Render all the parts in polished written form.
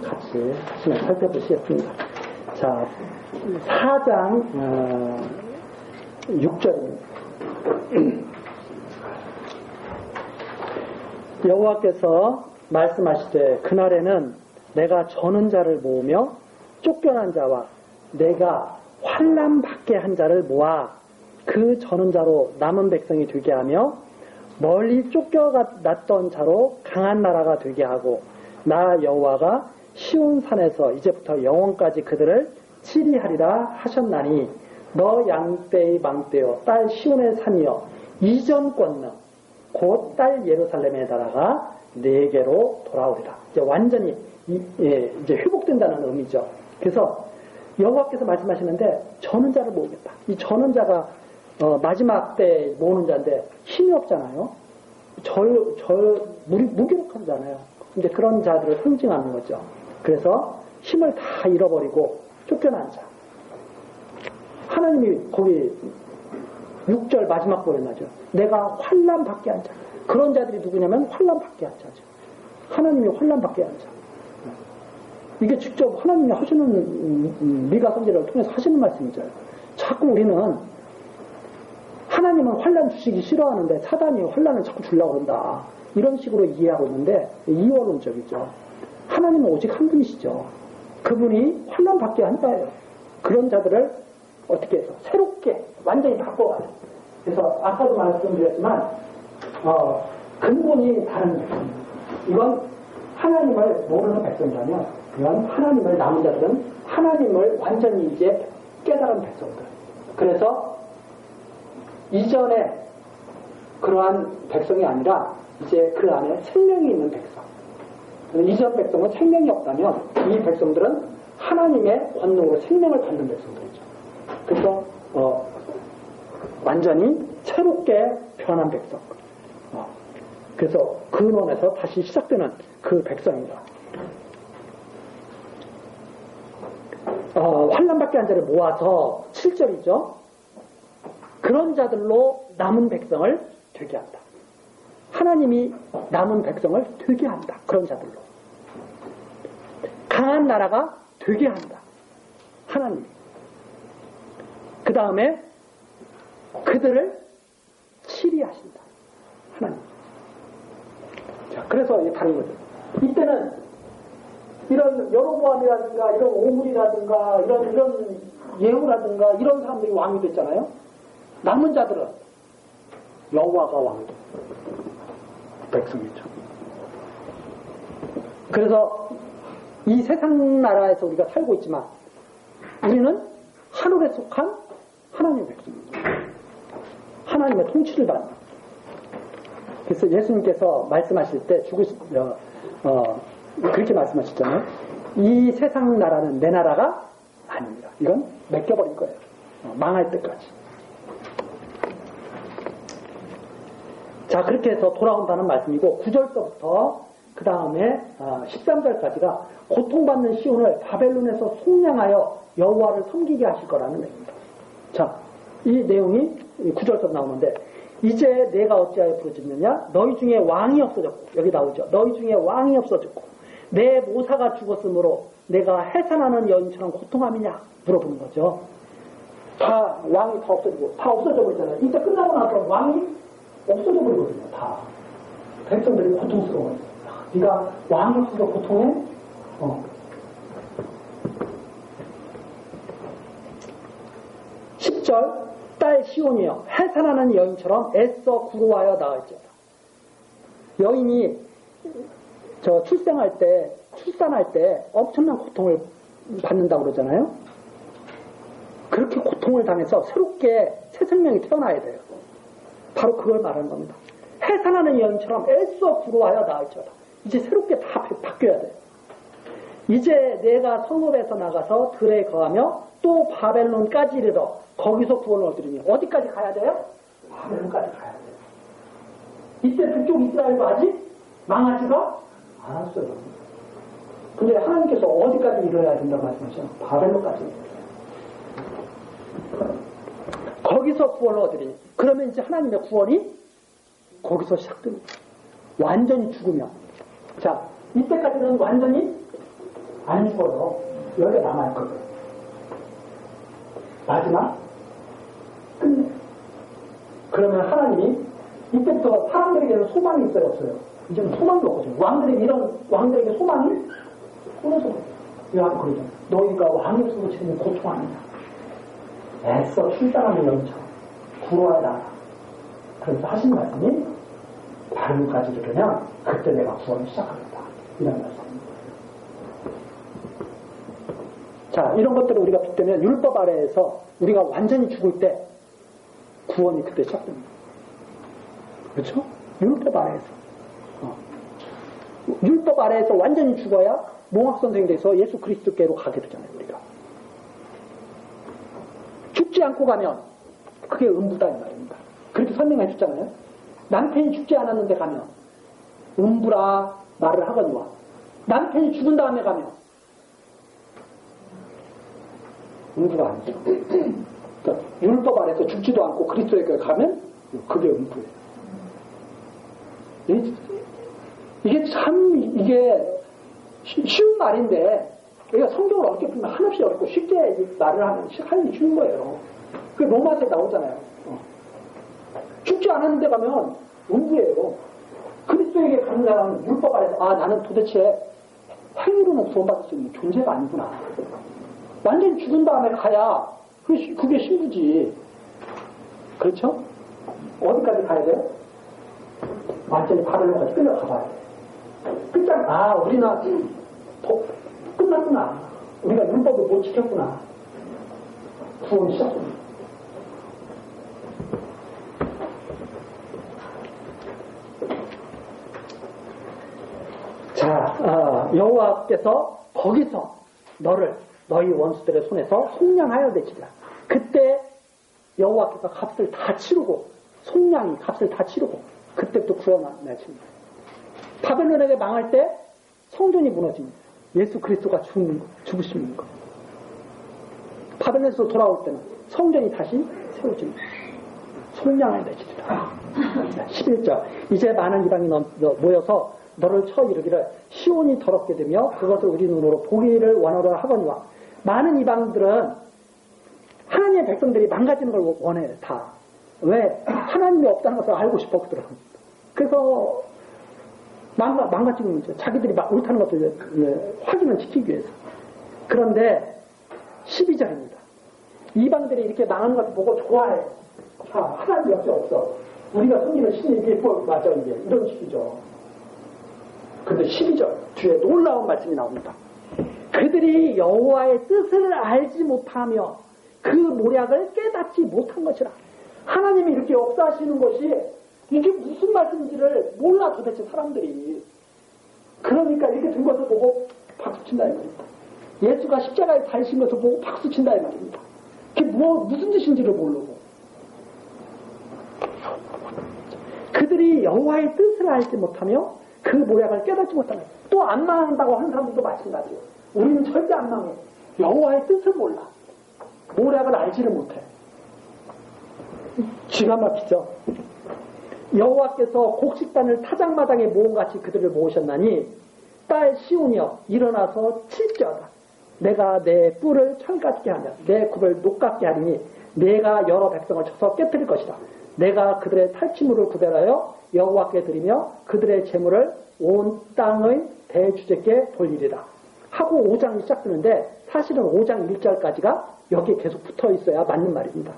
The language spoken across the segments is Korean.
같이 살펴보시겠습니다. 자, 4장 6절입니다. 여호와께서 말씀하시되 그날에는 내가 저는 자를 모으며 쫓겨난 자와 내가 환난 받게 한 자를 모아 그 저는 자로 남은 백성이 되게 하며 멀리 쫓겨났던 자로 강한 나라가 되게 하고 나 여호와가 시온 산에서 이제부터 영원까지 그들을 치리하리라 하셨나니 너 양떼의 망대여 딸 시온의 산이여 이전 권능 곧 딸 예루살렘의 나라가 네게로 돌아오리라. 이제 완전히 이제 회복된다는 의미죠. 그래서 여호와께서 말씀하시는데 저는 자를 모으겠다. 이 저는 자가 마지막 때 모으는 자인데 힘이 없잖아요. 무기력하잖아요. 근데 그런 자들을 상징하는 거죠. 그래서 힘을 다 잃어버리고 쫓겨난 자. 하나님이 거기 6절 마지막 부분에 나죠. 내가 환난 받게 한 자. 그런 자들이 누구냐면 환난 받게 한 자죠. 하나님이 환난 받게 한 자. 이게 직접 하나님이 하시는 미가 선지자를 통해서 하시는 말씀이죠. 자꾸 우리는 하나님은 환난 주시기 싫어하는데 사단이 환난을 자꾸 주려고 한다. 이런 식으로 이해하고 있는데 이원론적이죠. 하나님은 오직 한 분이시죠. 그분이 환난 받게 한다예요. 그런 자들을 어떻게 해서 새롭게 완전히 바꿔가요. 그래서 아까도 말씀드렸지만 근본이 다른 백성입니다. 이건 하나님을 모르는 백성이라면 이건 하나님을 남은 자들은 하나님을 완전히 이제 깨달은 백성들. 그래서 이전에 그러한 백성이 아니라 이제 그 안에 생명이 있는 백성. 이전 백성은 생명이 없다면 이 백성들은 하나님의 권능으로 생명을 받는 백성들이죠. 그래서 완전히 새롭게 변한 백성. 그래서 근원에서 다시 시작되는 그 백성입니다. 환난받게 한 자를 모아서 7절이죠. 그런 자들로 남은 백성을 되게 한다. 하나님이 남은 백성을 되게 한다. 그런 자들로. 강한 나라가 되게 한다. 하나님. 그 다음에 그들을 치리하신다. 하나님. 자, 그래서 이게 다른 거죠. 이때는 이런 여로보암이라든가 이런 오므리라든가 이런 예후라든가 이런 사람들이 왕이 됐잖아요. 남은 자들은 여호와가 왕이 돼. 백성이죠. 그래서 이 세상 나라에서 우리가 살고 있지만 우리는 하늘에 속한 하나님의 백성입니다. 하나님의 통치를 받는. 그래서 예수님께서 말씀하실 때 그렇게 말씀하셨잖아요. 이 세상 나라는 내 나라가 아닙니다. 이건 맡겨버릴 거예요. 망할 때까지. 자, 그렇게 해서 돌아온다는 말씀이고 9절서부터 그 다음에 13절까지가 고통받는 시온을 바벨론에서 속량하여 여호와를 섬기게 하실 거라는 내용입니다. 자, 이 내용이 9절서부터 나오는데 이제 내가 어찌하여 부르짖느냐? 너희 중에 왕이 없어졌고 여기 나오죠. 너희 중에 왕이 없어졌고 내 모사가 죽었으므로 내가 해산하는 여인처럼 고통함이냐? 물어보는 거죠. 다 왕이 다 없어지고 다 없어져 버리잖아요. 이때 끝나고 나서 왕이 없어져 버리거든요. 다 백성들이 고통스러워요. 네가 왕이 없어서 고통해? 10절 딸 시온이여 해산하는 여인처럼 애써 구로하여 나갈지어다. 여인이 출산할 때 엄청난 고통을 받는다고 그러잖아요. 그렇게 고통을 당해서 새롭게 새 생명이 태어나야 돼요. 바로 그걸 말하는 겁니다. 해산하는 여인처럼 애써 구로하여 나갈지어다. 이제 새롭게 다 바뀌어야 돼요. 이제 내가 성읍에서 나가서 들에 거하며 또 바벨론까지 이르러 거기서 구원을 얻으리니 어디까지 가야 돼요? 바벨론까지 가야 돼요. 이때 북쪽 이스라엘도 아직 망하지가 않았어요. 근데 하나님께서 어디까지 이뤄야 된다고 말씀하시죠? 바벨론까지. 거기서 구원을 얻으리니 그러면 이제 하나님의 구원이 거기서 시작됩니다. 완전히 죽으면. 자, 이때까지는 완전히 안 죽어요. 여기가 남아있거든. 마지막 끝내. 그러면 하나님이 이때부터 사람들에게는 소망이 있어요, 없어요? 이제는 소망이 없거든요. 왕들에게 소망이 끊어서 요한 그러죠. 너희가 왕이 없어서 지금 고통하느냐. 애써 출산하는 여인처럼 구원해라. 그래서 하신 말씀이 바람까지 이르면 그때 내가 구원을 시작하겠다. 이런 말씀입니다. 자, 이런 것들을 우리가 붙들면 율법 아래에서 우리가 완전히 죽을 때 구원이 그때 시작됩니다. 그렇죠? 율법 아래에서. 율법 아래에서 완전히 죽어야 몽학선생이 돼서 예수 그리스도께로 가게 되잖아요, 우리가. 죽지 않고 가면 그게 음부다 이 말입니다. 그렇게 설명해 줬잖아요. 남편이 죽지 않았는데 가면 음부라 말을 하거니와 남편이 죽은 다음에 가면 음부가 아니죠. 그러니까 율법 아래서 죽지도 않고 그리스도에게 가면 그게 음부예요. 이게 쉬운 말인데, 우리가 성경을 어렵게 풀면 한없이 어렵고 쉽게 말을 하면 하기 쉬운 거예요. 그 로마서에 나오잖아요. 죽지 않았는데 가면 음부예요. 그리스도에게 가는 사람은 율법 아래서, 나는 도대체 행위로는 구원받을 수 있는 존재가 아니구나. 완전히 죽은 다음에 가야 그게 신부지. 그렇죠? 어디까지 가야 돼요? 완전히 바벨론까지 끌려가봐야 돼. 끝장, 우리는 끝났구나. 우리가 율법을 못 지켰구나. 구원이 시작됩니다. 자, 여호와께서 거기서 너희 원수들의 손에서 속량하여 내치리라. 그때 여호와께서 값을 다 치르고, 속량이 값을 다 치르고, 그때부터 구원을 내칩니다. 바벨론에게 망할 때 성전이 무너집니다. 예수 그리스도가 죽으시는 것. 바벨론에서 돌아올 때는 성전이 다시 세워집니다. 속량을 내치리라. 11절. 이제 많은 이방이 모여서 너를 쳐 이르기를 시온이 더럽게 되며 그것을 우리 눈으로 보기를 원하려 하거니와. 많은 이방들은 하나님의 백성들이 망가지는 걸 원해요. 다. 왜? 하나님이 없다는 것을 알고 싶어 그러더라고요. 그래서 망가지는 거죠. 자기들이 옳다는 것을 확인을 지키기 위해서. 그런데 12절입니다. 이방들이 이렇게 망하는 것을 보고 좋아해. 하나님 역시 없어. 우리가 섬기는 신이 이게 맞아 이게. 이런 식이죠. 근데 12절 뒤에 놀라운 말씀이 나옵니다. 그들이 여호와의 뜻을 알지 못하며 그 모략을 깨닫지 못한 것이라. 하나님이 이렇게 역사하시는 것이 이게 무슨 말씀인지를 몰라 도대체 사람들이. 그러니까 이렇게 된 것을 보고 박수친다 이 말입니다. 예수가 십자가에 달리신 것을 보고 박수친다 이 말입니다. 그게 무슨 뜻인지를 모르고. 그들이 여호와의 뜻을 알지 못하며 그 모략을 깨닫지 못하며 또 안 망한다고 하는 사람들도 마찬가지예요. 우리는 절대 안 망해. 여호와의 뜻을 몰라. 모략을 알지를 못해. 쥐가 막히죠. 여호와께서 곡식단을 타작마당에 모음같이 그들을 모으셨나니 딸 시온이여 일어나서 칠지어다. 내가 내 뿔을 철같게 하며 내 굽을 녹같게 하리니 내가 여러 백성을 쳐서 깨뜨릴 것이다. 내가 그들의 탈취물을 구별하여 여호와께 드리며 그들의 재물을 온 땅의 대주제께 돌리리라. 하고 5장이 시작되는데 사실은 5장 1절까지가 여기에 계속 붙어 있어야 맞는 말입니다.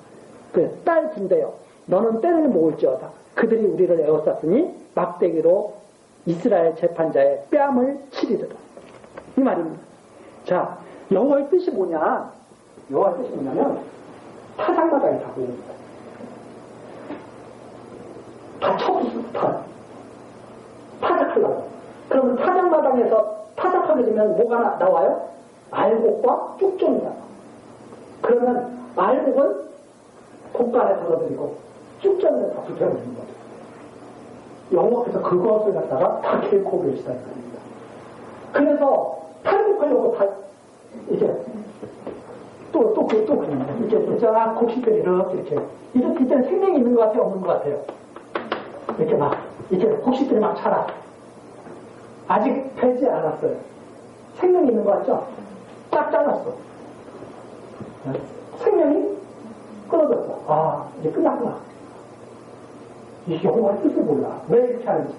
딸 군대여 너는 떼를 모을지어다. 그들이 우리를 에워쌌으니 막대기로 이스라엘 재판자의 뺨을 치리리라. 이 말입니다. 자, 여호와의 뜻이 뭐냐? 여호와의 뜻이 뭐냐면 타작마당에 다 보입니다. 다 쳐부수다. 타작하려고. 그러면 타작마당에서 타작하게 되면 뭐가 나와요? 알곡과 쭉종이 나와. 그러면 알곡은 곶간에 덜어드리고 쭉종은 다 불태워드리는 거죠. 여호와께서 그것을 갖다가 다 결코 계시다는 겁니다. 그래서 탈곡하려고 다 이제 또 그냥 이렇게 진짜 곡식들이 이렇게 이때는 생명이 있는 것 같아요, 없는 것 같아요. 이렇게 막 곡식들이 막 자라. 아직 펴지 않았어요. 생명이 있는 거 같죠? 딱 잘랐어. 생명이 끊어졌어. 아, 이제 끝났구나. 이 여호와의 뜻을 몰라. 왜 이렇게 하는지.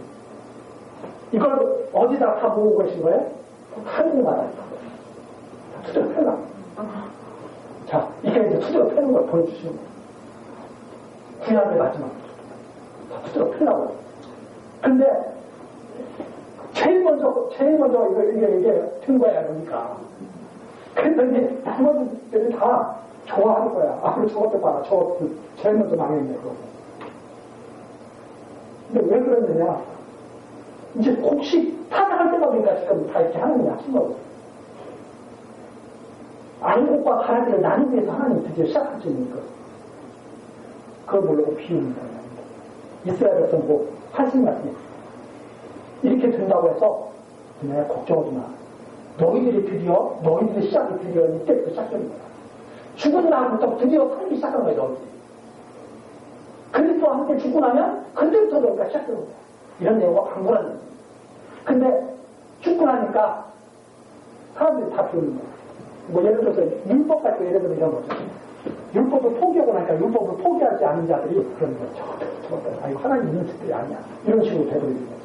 이걸 어디다 다 모으고 계신 거예요? 하늘마다. 투적 패라. 자, 이게 이제 투적 패는 걸 보여주시는 거예요. 구약의 마지막. 투적 패라고. 근데, 제일 먼저 이게 튼 거야, 그러니까. 그랬더니, 나머지들이 다 좋아하는 거야. 아, 그래, 저것도 봐라. 저것도 제일 먼저 망했네, 그러고. 근데 왜 그랬느냐? 이제 혹시 타작할 때가 우리가 지금 다 이렇게 하는 약속으로. 안국과 가라지를 나누기 위해서 하나님 드디어 시작하시니까. 그걸 모르고 비우는 거예요. 이스라엘에서 뭐 하신 말씀이 이렇게 된다고 해서 내가 걱정하지 마. 너희들이 시작이 드디어 이때부터 시작하는 거야. 죽은 날부터 드디어 살기 시작한 거야, 너희들이. 그리스도와 함께 죽고 나면 그때부터 너희가 시작하는 거야. 이런 내용과 강렬한 내용. 근데 죽고 나니까 사람들이 다 비우는 거야. 뭐 예를 들어서 율법 같은 예를 들면 이런 거죠. 율법을 포기하고 나니까 율법을 포기하지 않은 자들이 그런 거죠. 저것들, 이거 하나님 있는 짓들이 아니야. 이런 식으로 되돌리는 거죠.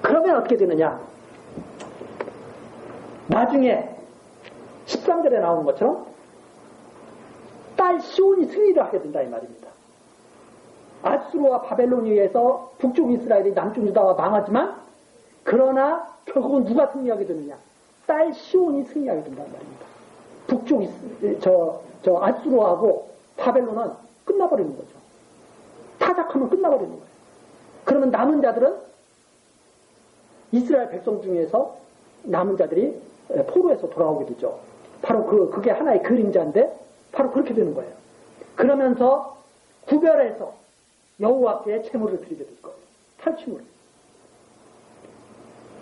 그러면 어떻게 되느냐? 나중에 13절에 나오는 것처럼 딸 시온이 승리를 하게 된다 이 말입니다. 아수르와 바벨론에 의해서 북쪽 이스라엘이 남쪽 유다와 망하지만 그러나 결국은 누가 승리하게 되느냐? 딸 시온이 승리하게 된단 말입니다. 북쪽 저 아수르하고 바벨론은 끝나버리는 거죠. 타작하면 끝나버리는 거예요. 그러면 남은 자들은 이스라엘 백성 중에서 남은 자들이 포로에서 돌아오게 되죠. 바로 그게 하나의 그림자인데 바로 그렇게 되는 거예요. 그러면서 구별해서 여호와께 제물을 드리게 될 거예요. 탈취물을.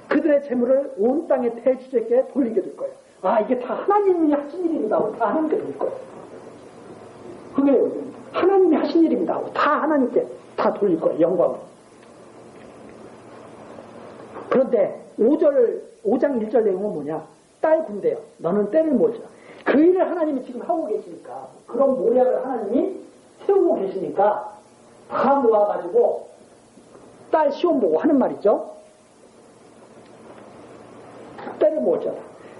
그들의 제물을 온 땅의 대주제께 돌리게 될 거예요. 아, 이게 다 하나님이 하신 일입니다 하고 다 하나님께 돌릴 거예요. 그게 하나님이 하신 일입니다 하고 다 하나님께 다 돌릴 거예요. 영광을. 그런데 5장 1절 내용은 뭐냐? 딸 군대여, 너는 때를 모으자. 그 일을 하나님이 지금 하고 계시니까, 그런 모략을 하나님이 세우고 계시니까 다 모아가지고 딸 시험 보고 하는 말이죠. 때를 모으자.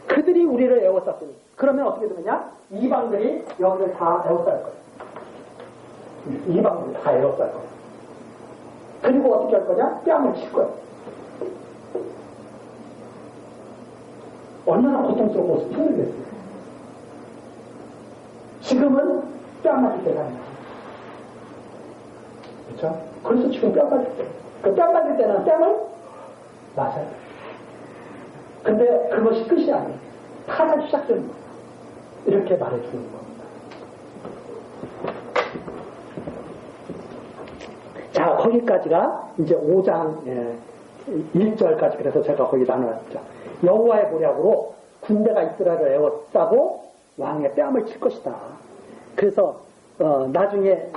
그들이 우리를 에워쌌으니 그러면 어떻게 되느냐? 이방들이 여기를 다 에워쌀 거예요. 이방들이 다 에워쌀 거예요. 그리고 어떻게 할 거냐? 뺨을 칠 거예요. 얼마나 고통스럽고 힘들겠어요. 지금은 뺨 맞을 때가 아니야. 그렇죠? 그래서 지금 뺨 맞을 때. 그 뺨 맞을 때는 뺨을 맞아요. 근데 그것이 끝이 아니에요. 타작 시작되는 거예요. 이렇게 말해주는 겁니다. 자, 거기까지가 이제 5장 1절까지 그래서 제가 거기 나눠놨죠. 여호와의 모략으로 군대가 이스라엘을 에워싸고 왕의 뺨을 칠 것이다. 그래서 나중에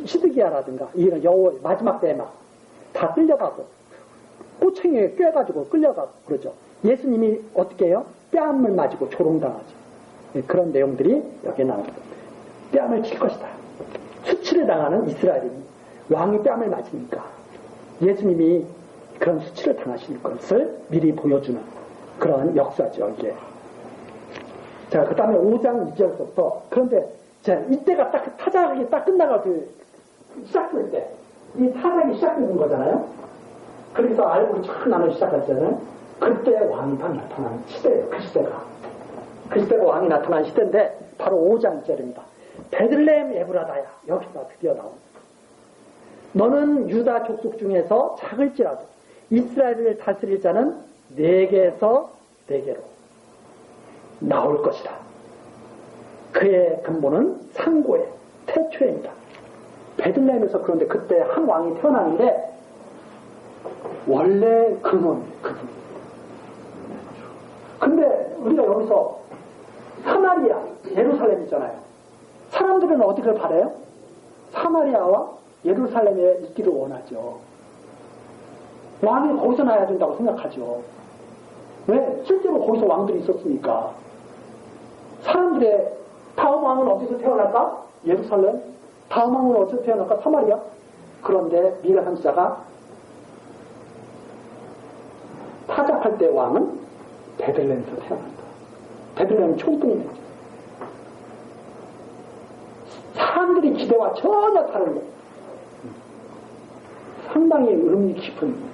시드기야라든가 이런 여호와 마지막 때에 막 다 끌려가고 꼬챙이에 꿰가지고 끌려가고 그러죠. 예수님이 어떻게 해요? 뺨을 맞고 조롱당하죠. 그런 내용들이 여기에 나옵니다. 뺨을 칠 것이다. 수치를 당하는 이스라엘이 왕이 뺨을 맞으니까 예수님이 그런 수치를 당하실 것을 미리 보여주는 그런 역사죠, 이게. 자, 그 다음에 5장 2절부터, 그런데, 자, 이때가 딱, 타작이 딱 끝나갈 때, 시작될 때, 이 타작이 시작되는 거잖아요? 그래서 알고를 쫙 나누기 시작했잖아요? 그때 왕이 딱 나타나는 시대예요, 그 시대가. 그 시대가 왕이 나타난 시대인데, 바로 5장 2절입니다. 베들레헴 에브라다야. 여기서 드디어 나옵니다. 너는 유다 족속 중에서 작을지라도, 이스라엘을 다스릴 자는 네개에서 네개로 나올 것이다. 그의 근본은 상고의 태초입니다. 베들레헴에서 그런데 그때 한 왕이 태어나는데 원래 근원 그분. 근데 우리가 여기서 사마리아, 예루살렘 있잖아요. 사람들은 어디를 바라요? 사마리아와 예루살렘에 있기를 원하죠. 왕이 거기서 나야 된다고 생각하죠. 왜? 실제로 거기서 왕들이 있었으니까. 사람들의 다음 왕은 어디서 태어날까? 예루살렘. 다음 왕은 어디서 태어날까? 사마리아. 그런데 미가 선지자가 타작할 때 왕은 베들레헴에서 태어난다. 베들레헴 총독이죠. 사람들이 기대와 전혀 다른 것. 상당히 의미 깊은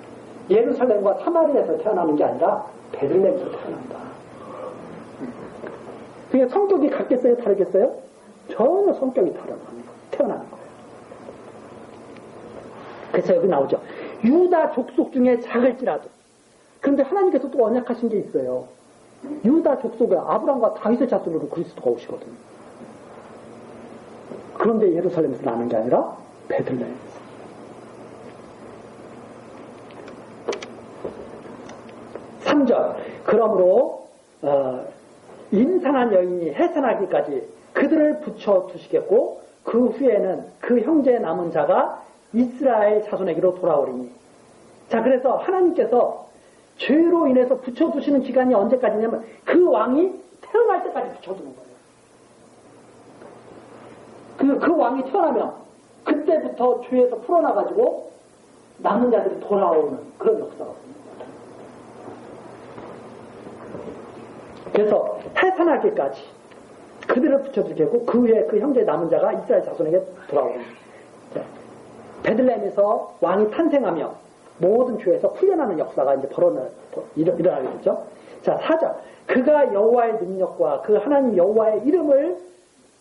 예루살렘과 사마리아에서 태어나는 게 아니라 베들레헴에서 태어난다. 그게 성격이 같겠어요? 다르겠어요? 전혀 성격이 다른 태어나는 거예요. 그래서 여기 나오죠. 유다 족속 중에 작을지라도. 그런데 하나님께서 또 언약하신 게 있어요. 유다 족속에 아브라함과 다윗의 자손으로 그리스도가 오시거든요. 그런데 예루살렘에서 나는 게 아니라 베들레헴에서. 그러므로 임산한 여인이 해산하기까지 그들을 붙여 두시겠고 그 후에는 그 형제의 남은 자가 이스라엘 자손에게로 돌아오리니. 자, 그래서 하나님께서 죄로 인해서 붙여두시는 기간이 언제까지냐면 그 왕이 태어날 때까지 붙여두는 거예요. 그 왕이 태어나면 그때부터 죄에서 풀어나가지고 남은 자들이 돌아오는 그런 역사가 있습니다. 그래서 해산하기까지 그들을 붙여두겠고 그 후에 그 형제의 남은 자가 이스라엘 자손에게 돌아오는. 베들레헴에서 왕이 탄생하며 모든 죄에서 풀려나는 역사가 이제 일어나게 되죠. 자, 4절. 그가 여호와의 능력과 그 하나님 여호와의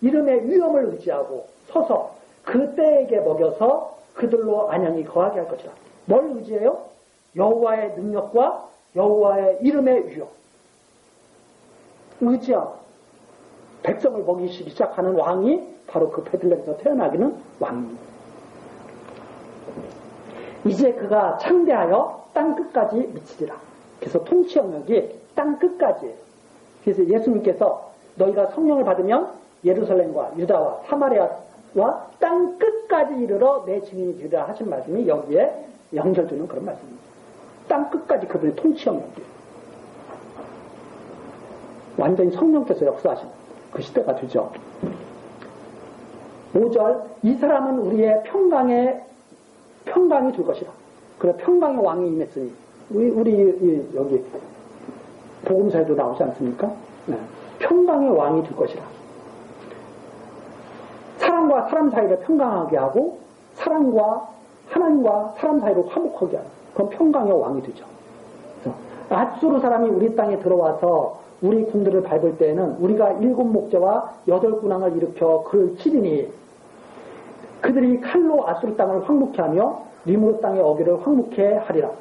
이름의 위엄을 의지하고 서서 그 때에게 먹여서 그들로 안녕히 거하게 할 것이라. 뭘 의지해요? 여호와의 능력과 여호와의 이름의 위엄. 의지하고 백성을 먹이시기 시작하는 왕이 바로 그 베들레헴에서 태어나기는 왕입니다. 이제 그가 창대하여 땅 끝까지 미치리라. 그래서 통치 영역이 땅 끝까지예요. 그래서 예수님께서 너희가 성령을 받으면 예루살렘과 유다와 사마리아와 땅 끝까지 이르러 내 증인이 되리라 하신 말씀이 여기에 연결되는 그런 말씀입니다. 땅 끝까지 그분의 통치 영역이에요. 완전히 성령께서 역사하신 그 시대가 되죠. 5절. 이 사람은 우리의 평강이 될 것이라. 그래, 평강의 왕이 임했으니 우리 여기 복음서에도 나오지 않습니까? 네. 평강의 왕이 될 것이라. 사람과 사람 사이를 평강하게 하고 사람과 하나님과 사람 사이를 화목하게 하는 그런 평강의 왕이 되죠. 아수르 사람이 우리 땅에 들어와서 우리 궁들을 밟을 때에는 우리가 7 목자와 8 군왕을 일으켜 그를 치리니 그들이 칼로 아수르 땅을 황무케 하며 리므롯 땅의 어귀를 황무케 하리라.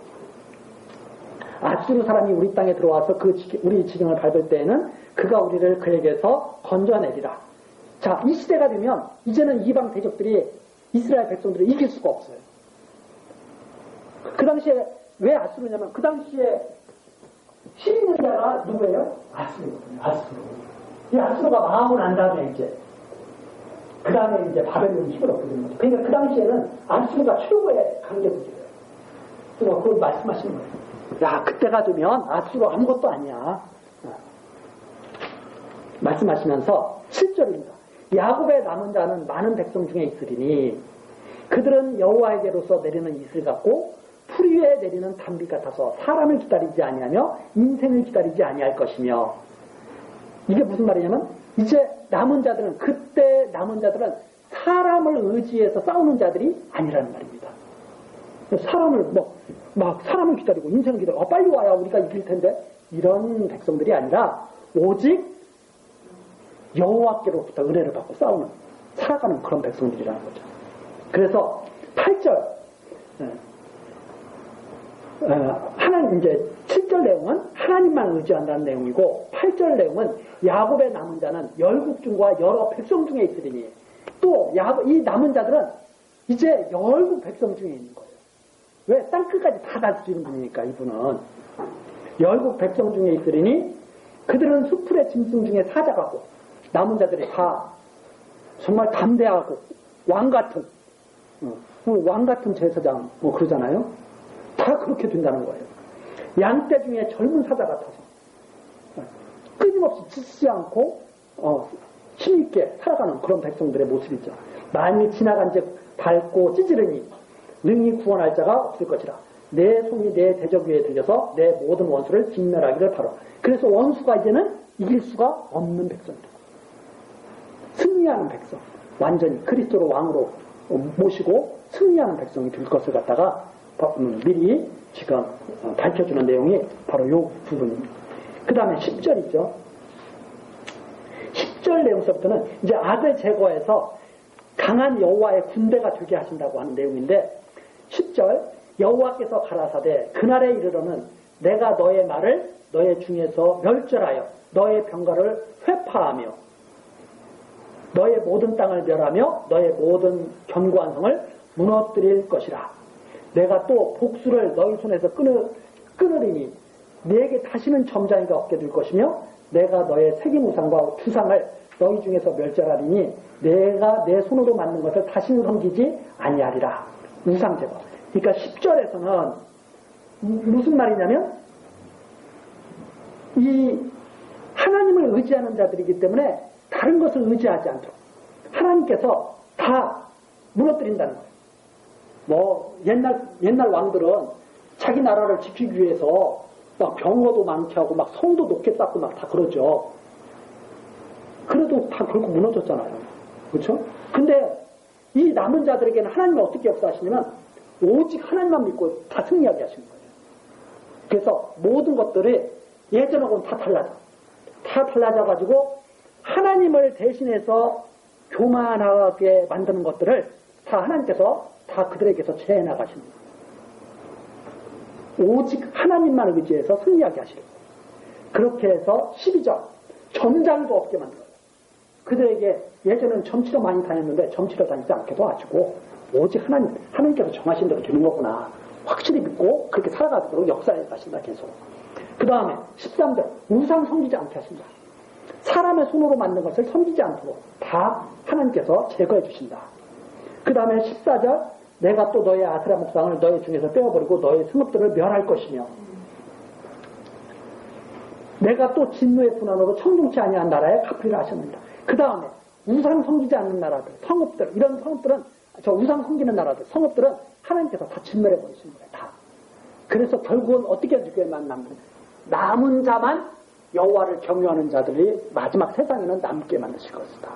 아수르 사람이 우리 땅에 들어와서 우리 지경을 밟을 때에는 그가 우리를 그에게서 건져내리라. 자, 이 시대가 되면 이제는 이방 대적들이 이스라엘 백성들을 이길 수가 없어요. 그 당시에 왜 아수르냐면 그 당시에 힘 있는 자가 누구예요? 아수르거든요. 아수르. 이 아수르가 망하고 난 다음에 그 다음에 바벨론이 힘을 얻게 되는 거죠. 그러니까 그 당시에는 아수르가 최고의 강대국이에요. 그래서 그걸 말씀하시는 거예요. 야, 그때가 되면 아수르 아무것도 아니야. 말씀하시면서 7절입니다. 야곱의 남은 자는 많은 백성 중에 있으리니 그들은 여호와에게로서 내리는 이슬 같고 풀 위에 내리는 단비 같아서 사람을 기다리지 아니하며 인생을 기다리지 아니할 것이며. 이게 무슨 말이냐면 이제 남은 자들은 그때 남은 자들은 사람을 의지해서 싸우는 자들이 아니라는 말입니다. 사람을 막 사람을 기다리고 인생을 기다리고 빨리 와야 우리가 이길 텐데 이런 백성들이 아니라 오직 여호와께로부터 은혜를 받고 싸우는 살아가는 그런 백성들이라는 거죠. 그래서 8절 하나님 이제 7절 내용은 하나님만 의지한다는 내용이고 8절 내용은 야곱의 남은 자는 열국 중과 여러 백성 중에 있으리니 또 이 남은 자들은 이제 열국 백성 중에 있는 거예요. 왜? 땅 끝까지 다 다스리는 분이니까 이분은 열국 백성 중에 있으리니 그들은 수풀의 짐승 중에 사자가고 남은 자들이 다 정말 담대하고 왕같은 제사장 그러잖아요. 다 다 그렇게 된다는 거예요. 양떼 중에 젊은 사자 같아서 끊임없이 지치지 않고 힘있게 살아가는 그런 백성들의 모습이죠. 만일 지나간 즉 밟고 찌지르니 능히 구원할 자가 없을 것이라. 내 손이 내 대적 위에 들려서 내 모든 원수를 진멸하기를 바라. 그래서 원수가 이제는 이길 수가 없는 백성들, 승리하는 백성, 완전히 그리스도로 왕으로 모시고 승리하는 백성이 될 것을 갖다가 미리 지금 밝혀주는 내용이 바로 이 부분입니다. 그 다음에 10절이죠. 10절 내용서부터는 이제 악을 제거해서 강한 여호와의 군대가 되게 하신다고 하는 내용인데, 10절 여호와께서 가라사대 그날에 이르러는 내가 너의 말을 너의 중에서 멸절하여 너의 병거를 회파하며 너의 모든 땅을 멸하며 너의 모든 견고한 성을 무너뜨릴 것이라. 내가 또 복수를 너희 손에서 끊으리니 네게 다시는 점장이가 없게 될 것이며 내가 너의 세기무상과 주상을 너희 중에서 멸절하리니 내가 내 손으로 만든 것을 다시는 섬기지 아니하리라. 우상제거. 그러니까 10절에서는 무슨 말이냐면 이 하나님을 의지하는 자들이기 때문에 다른 것을 의지하지 않도록 하나님께서 다 무너뜨린다는 거예요. 뭐 옛날 왕들은 자기 나라를 지키기 위해서 막 병거도 많게 하고 막 성도 높게 쌓고 막 다 그러죠. 그래도 다 결국 무너졌잖아요. 그렇죠? 근데 이 남은 자들에게는 하나님은 어떻게 역사하시냐면 오직 하나님만 믿고 다 승리하게 하시는 거예요. 그래서 모든 것들이 예전하고는 다 달라져. 다 달라져가지고 하나님을 대신해서 교만하게 만드는 것들을 다 하나님께서 다 그들에게서 제해 나가시는 거예요. 오직 하나님만 의지해서 승리하게 하시는 거예요. 그렇게 해서 12절 점장도 없게 만들어요. 그들에게 예전에는 점치러 많이 다녔는데 점치러 다니지 않게 도와주고 오직 하나님께서 정하신 대로 되는 거구나 확실히 믿고 그렇게 살아가도록 역사에 가신다. 계속. 그 다음에 13절 우상 섬기지 않게 하신다. 사람의 손으로 만든 것을 섬기지 않도록 다 하나님께서 제거해 주신다. 그 다음에 14절 내가 또 너의 아스라 목상을 너의 중에서 떼어버리고 너의 승업들을 멸할 것이며 내가 또 진노의 분한으로 청종치 아니한 나라에 갚으리라 하셨습니다. 그 다음에 우상 섬기지 않는 나라들, 성읍들, 이런 성읍들은 우상 섬기는 나라들, 성읍들은 하나님께서 다 진멸해 버리시는 거예요. 다. 그래서 결국은 어떻게 죽게만 남은 자만 여호와를 경외하는 자들이 마지막 세상에는 남게 만드실 것이다.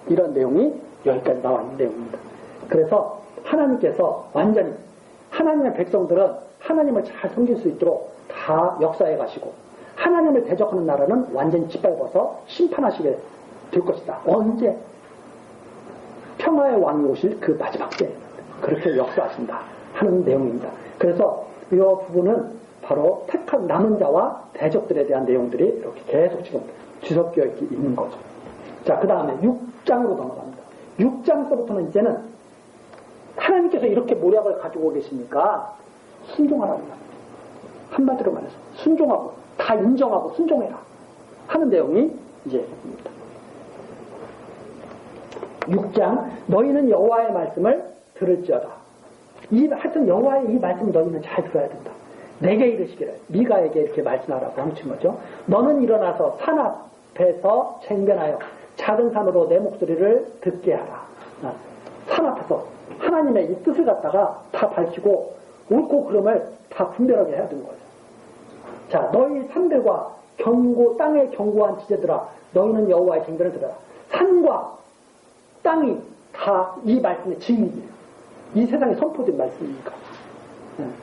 이런 내용이 여기까지 나와 있는 내용입니다. 그래서 하나님께서 완전히 하나님의 백성들은 하나님을 잘 섬길 수 있도록 다 역사해 가시고 하나님을 대적하는 나라는 완전히 짓밟아서 심판하시게 될 것이다. 언제? 평화의 왕이 오실 그 마지막 때 그렇게 역사하신다 하는 내용입니다. 그래서 이 부분은 바로 택한 남은 자와 대적들에 대한 내용들이 이렇게 계속 지금 뒤섞여 있는 거죠. 자, 그 다음에 6장으로 넘어갑니다. 6장서부터는 이제는 하나님께서 이렇게 모략을 가지고 계시니까 순종하라고 합니다. 한마디로 말해서 순종하고 다 인정하고 순종해라 하는 내용이 이제 입니다. 6장 너희는 여호와의 말씀을 들을지어다. 하여튼 여호와의 이 말씀 너희는 잘 들어야 된다. 내게 이르시기를 미가에게 이렇게 말씀하라고 하신 거죠. 너는 일어나서 산 앞에서 쟁변하여 작은 산으로 내 목소리를 듣게 하라. 산 앞에서 하나님의 이 뜻을 갖다가 다 밝히고 옳고 그름을 다 분별하게 해야 되는 거예요. 자, 너희 산들과 땅의 견고한 지제들아 너희는 여호와의 쟁변을 들어라. 산과 땅이 다 이 말씀의 증인이에요. 이 세상에 선포된 말씀이니까.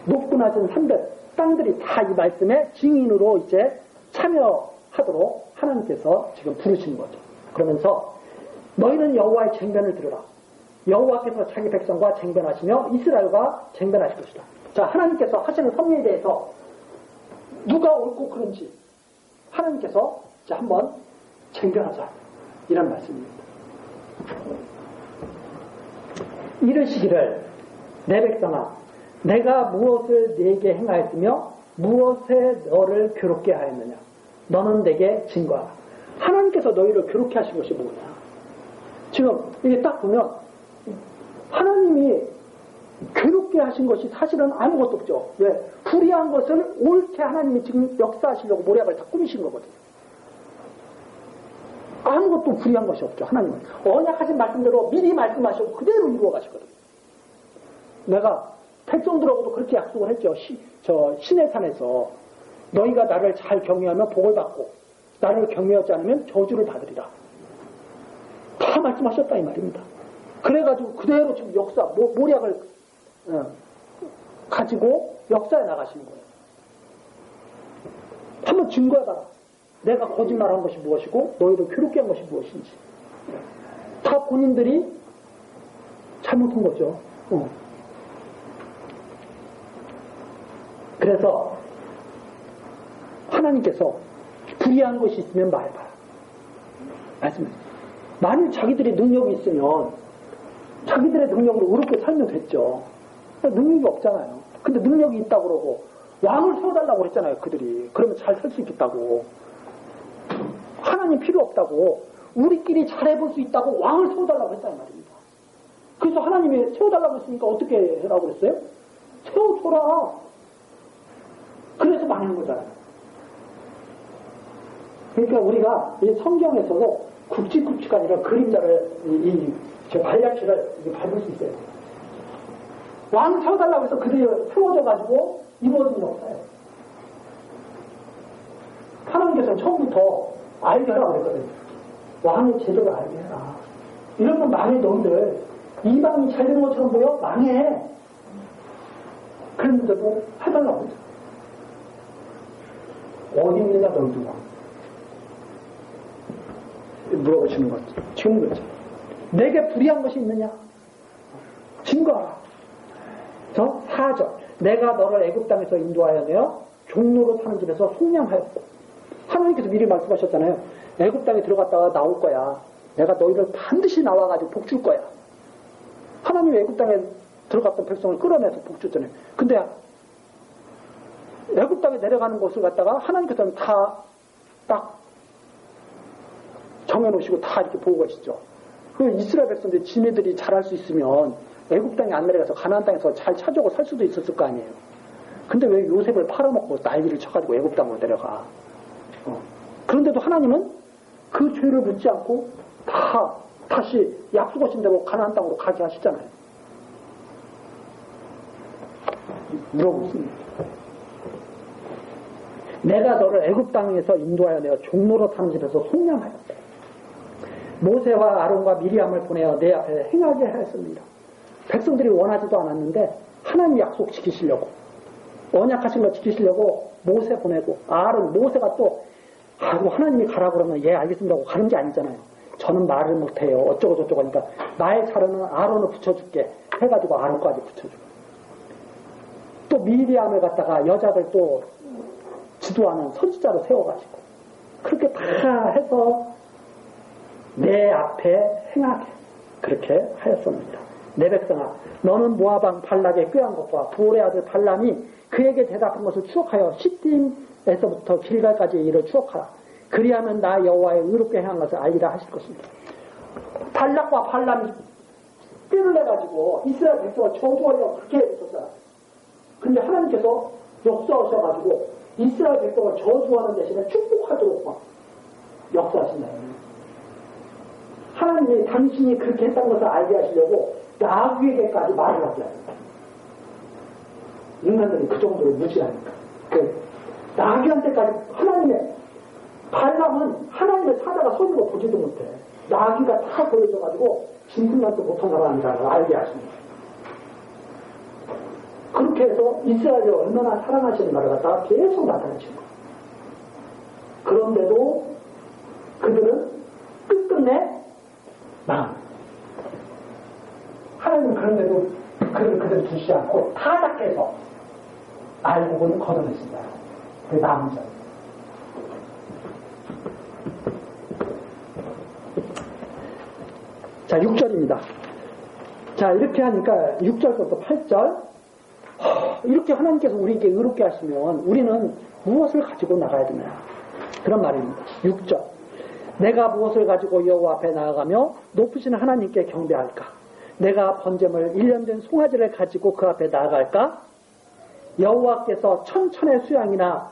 높고 낮은 산들, 땅들이 다 이 말씀의 증인으로 이제 참여하도록 하나님께서 지금 부르시는 거죠. 그러면서 너희는 여호와의 쟁변을 들으라. 여호와께서 자기 백성과 쟁변하시며 이스라엘과 쟁변하실 것이다. 자, 하나님께서 하시는 섭리에 대해서 누가 옳고 그른지 하나님께서 한번 쟁변하자 이런 말씀입니다. 이르시기를 내 백성아 내가 무엇을 네게 행하였으며 무엇에 너를 괴롭게 하였느냐 너는 내게 증거하라. 하나님께서 너희를 괴롭게 하신 것이 뭐냐. 지금 이게 딱 보면 하나님이 괴롭게 하신 것이 사실은 아무것도 없죠. 왜? 불의한 것을 옳게 하나님이 지금 역사하시려고 모략을 다 꾸미신 거거든요. 아무것도 불의한 것이 없죠. 하나님은 언약하신 말씀대로 미리 말씀하시고 그대로 이루어 가시거든요. 내가 백성들하고도 그렇게 약속을 했죠. 신의 산에서 너희가 나를 잘 경외하면 복을 받고 나를 경외하지 않으면 저주를 받으리라. 다 말씀하셨다 이 말입니다. 그래가지고 그대로 지금 역사 모략을 가지고 역사에 나가시는 거예요. 한번 증거해봐라. 내가 거짓말한 것이 무엇이고 너희를 괴롭게 한 것이 무엇인지. 다 본인들이 잘못한 거죠. 그래서 하나님께서 불의한 것이 있으면 말해봐라. 말씀하세요. 만일 자기들의 능력이 있으면 자기들의 능력으로 의롭게 살면 됐죠. 능력이 없잖아요. 근데 능력이 있다고 그러고 왕을 세워달라고 그랬잖아요. 그들이. 그러면 잘 살 수 있겠다고. 하나님 필요 없다고. 우리끼리 잘해볼 수 있다고 왕을 세워달라고 했다는 말입니다. 그래서 하나님이 세워달라고 했으니까 어떻게 하라고 그랬어요? 세워줘라. 그래서 망한 거잖아요. 그러니까 우리가 이 성경에서도 굵직굵직한 이런 그림자를 저 발자취를 밟을 수 있어요. 왕 세워달라고 해서 그들이 세워져가지고 이루어진 역사예요. 하나님께서는 처음부터 알게 하라고 그랬거든요. 왕의 제도를 알게 해라. 이러면 망해 너희들. 이방이 잘 되는 것처럼 보여? 망해. 그랬는데도 해달라고 했죠. 어디 있느냐 너희들 왕. 물어보시는 거죠. 지금 그렇죠. 내게 불의한 것이 있느냐? 증거하라. 4절. 내가 너를 애굽 땅에서 인도하여 내어 종로로 사는 집에서 속량하였고. 하나님께서 미리 말씀하셨잖아요. 애굽 땅에 들어갔다가 나올 거야. 내가 너희를 반드시 나와가지고 복 줄 거야. 하나님이 애굽 땅에 들어갔던 백성을 끌어내서 복 줬잖아요. 근데 애굽 땅에 내려가는 곳을 갖다가 하나님께서는 다 딱 정해놓으시고 다 이렇게 보고 계시죠. 그 이스라엘 백성들이 지네들이 잘할 수 있으면 애굽 땅에 안 내려가서 가나안 땅에서 잘 찾아오고 살 수도 있었을 거 아니에요. 근데 왜 요셉을 팔아먹고 난리를 쳐가지고 애굽 땅으로 내려가? 그런데도 하나님은 그 죄를 묻지 않고 다시 약속하신 대로 가나안 땅으로 가게 하시잖아요. 물어보십니다. 내가 너를 애굽 땅에서 인도하여 내어 종로로 사는 집에서 속량하였다. 모세와 아론과 미리암을 보내어 내 앞에 행하게 하였습니다. 백성들이 원하지도 않았는데 하나님 약속 지키시려고 언약하신 거 지키시려고 모세 보내고 아론 모세가 또 하나님이 가라 그러면 예 알겠습니다 하고 가는 게 아니잖아요. 저는 말을 못해요. 어쩌고 저쩌고 하니까 말 잘하는 아론을 붙여줄게 해가지고 아론까지 붙여주고 또 미리암을 갖다가 여자들 또 지도하는 선지자로 세워가지고 그렇게 다 해서 내 앞에 행하게 그렇게 하였습니다. 내 백성아 너는 모압 왕 발락의 꾀한 것과 부올의 아들 발람이 그에게 대답한 것을 추억하여 시딤에서부터 길갈까지 이를 추억하라. 그리하면 나 여호와의 의롭게 행한 것을 알리라 하실 것입니다. 발락과 발람이 꾀를 내가지고 이스라엘 백성을 저주하려고 그렇게 했었어요. 근데 하나님께서 역사하셔가지고 이스라엘 백성을 저주하는 대신에 축복하도록 역사하신다. 하나님이 당신이 그렇게 했다는 것을 알게 하시려고 나귀에게까지 말을 하게 합니다. 인간들이 그 정도로 무지하니까. 나귀한테까지 하나님의 발람은 하나님의 사자가 손으로 보지도 못해. 나귀가 다 보여줘가지고 짐승만도 못한 사람이라는 걸 알게 하십니다. 그렇게 해서 이스라엘을 얼마나 사랑하시는 말을 갖다가 계속 나타내신 거예요. 그런데도 그들은 끝끝내 망합니다. 하나님은 그런데도 그들을 두시지 않고 타작해서 알고는 걷어냈습니다. 그 남은 자. 자, 6절입니다. 자, 이렇게 하니까 6절부터 8절. 이렇게 하나님께서 우리에게 의롭게 하시면 우리는 무엇을 가지고 나가야 되냐. 그런 말입니다. 6절. 내가 무엇을 가지고 여호와 앞에 나아가며 높으신 하나님께 경배할까? 내가 번제물 1년 된 송아지를 가지고 그 앞에 나아갈까? 여호와께서 천천의 수양이나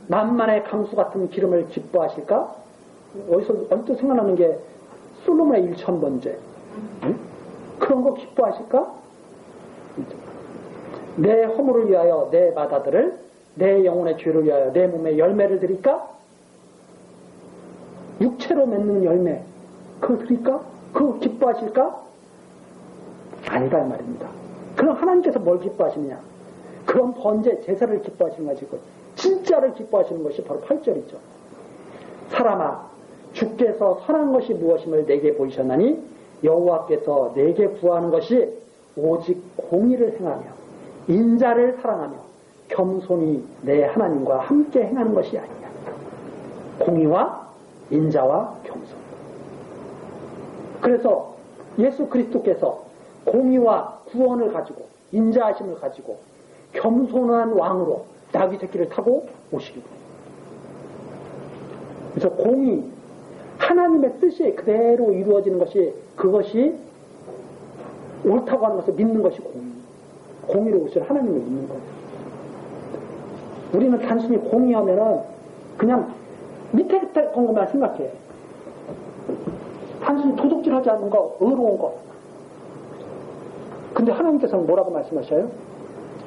만만의 강수 같은 기름을 기뻐하실까? 어디서 언뜻 생각나는 게 솔로몬의 1000번제. 응? 그런 거 기뻐하실까? 내 허물을 위하여 내 바다들을, 내 영혼의 죄를 위하여 내 몸에 열매를 드릴까? 육체로 맺는 열매, 그거 드릴까? 그거 기뻐하실까? 아니다 이 말입니다. 그럼 하나님께서 뭘 기뻐하시느냐? 그런 번제, 제사를 기뻐하시는 것이 진짜를 기뻐하시는 것이 바로 8절이죠. 사람아, 주께서 선한 것이 무엇임을 내게 보이셨나니 여호와께서 내게 구하는 것이 오직 공의를 행하며 인자를 사랑하며 겸손히 내 하나님과 함께 행하는 것이 아니냐. 공의와 인자와 겸손. 그래서 예수 그리스도께서 공의와 구원을 가지고 인자하심을 가지고 겸손한 왕으로 나귀 새끼를 타고 오시기로. 그래서 공의, 하나님의 뜻이 그대로 이루어지는 것이, 그것이 옳다고 하는 것을 믿는 것이 공의. 공의로 오실 하나님을 믿는 거예요. 우리는 단순히 공의하면은 그냥 밑에 건 것만 생각해. 단순히 도둑질하지 않는 거, 의로운 거. 근데 하나님께서는 뭐라고 말씀하셔요?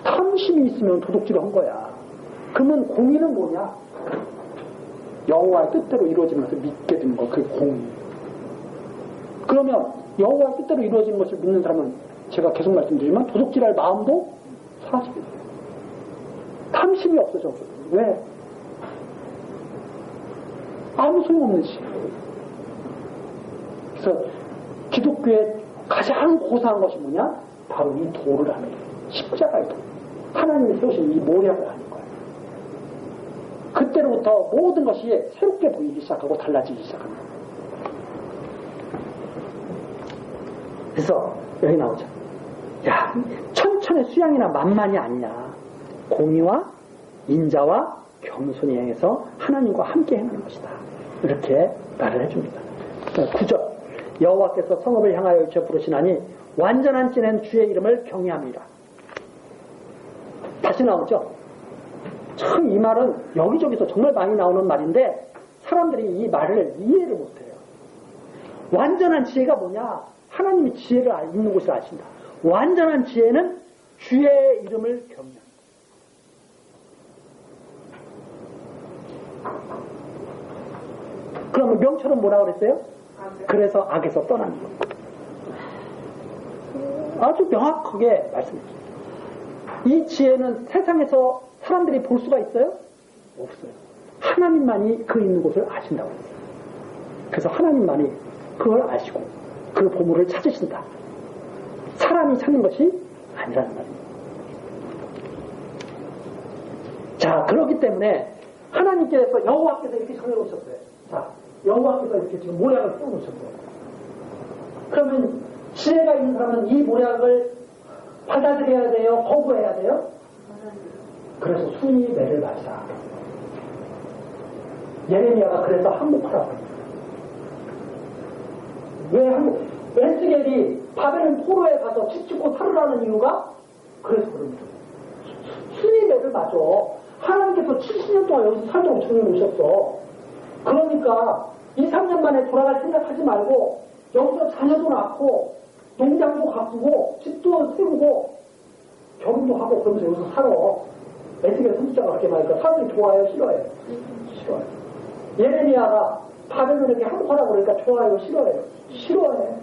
탐심이 있으면 도둑질을 한 거야. 그러면 공의는 뭐냐? 여호와의 뜻대로 이루어지는 것을 믿게 되는 거, 그게 공의. 그러면 여호와의 뜻대로 이루어지는 것을 믿는 사람은 제가 계속 말씀드리지만 도둑질할 마음도 사라집니다. 탐심이 없어져. 왜? 아무 소용없는 시. 그래서 기독교의 가장 고사한 것이 뭐냐? 바로 이 도를 하는 거예요. 십자가의 도. 하나님이 세우신 이 모략을 하는 거예요. 그때로부터 모든 것이 새롭게 보이기 시작하고 달라지기 시작합니다. 그래서 여기 나오죠. 야, 천천의 수양이나 만만이 아니냐. 공의와 인자와 겸손히 행해서 하나님과 함께 행하는 것이다. 이렇게 말을 해줍니다. 9절. 여호와께서 성읍을 향하여 외쳐 부르시나니 완전한 찌는 주의 이름을 경외합니다. 다시 나오죠. 참 이 말은 여기저기서 정말 많이 나오는 말인데 사람들이 이 말을 이해를 못해요. 완전한 지혜가 뭐냐? 하나님이 지혜를 있는 곳을 아신다. 완전한 지혜는 주의 이름을 경외한다. 그러면 명철은 뭐라고 그랬어요? 그래서 악에서 떠나는 것. 아주 명확하게 말씀했습니다. 이 지혜는 세상에서 사람들이 볼 수가 있어요? 없어요. 하나님만이 그 있는 곳을 아신다고 했어요. 그래서 하나님만이 그걸 아시고 그 보물을 찾으신다. 사람이 찾는 것이 아니라는 말입니다. 자, 그렇기 때문에 하나님께서 여호와께서 이렇게 정해놓으셨어요. 자, 여호와께서 이렇게 지금 모략을 띄워놓으셨어요. 그러면 지혜가 있는 사람은 이 모략을 받아들여야 돼요? 거부해야 돼요? 그래서 순이 매를 맞으라. 예레미야가 그래서 항복하라고 합니다. 왜 항복? 에스겔이 바벨론 포로에 가서 집 짓고 살으라는 이유가 그래서 그럽니다. 순이 매를 맞아. 하나님께서 70년 동안 여기서 살도록 정해놓으셨어. 그러니까 2, 3년 만에 돌아갈 생각하지 말고 여기서 자녀도 낳고 농장도 가꾸고 집도 세우고 결혼도 하고 그러면서 여기서 살아. 에스겔 선지자가 그렇게 말하니까 사람들이 좋아해요? 싫어해요? 싫어해요. 예레미야가 바벨론에게 항복하라고 그러니까 좋아해요? 싫어해요? 싫어해.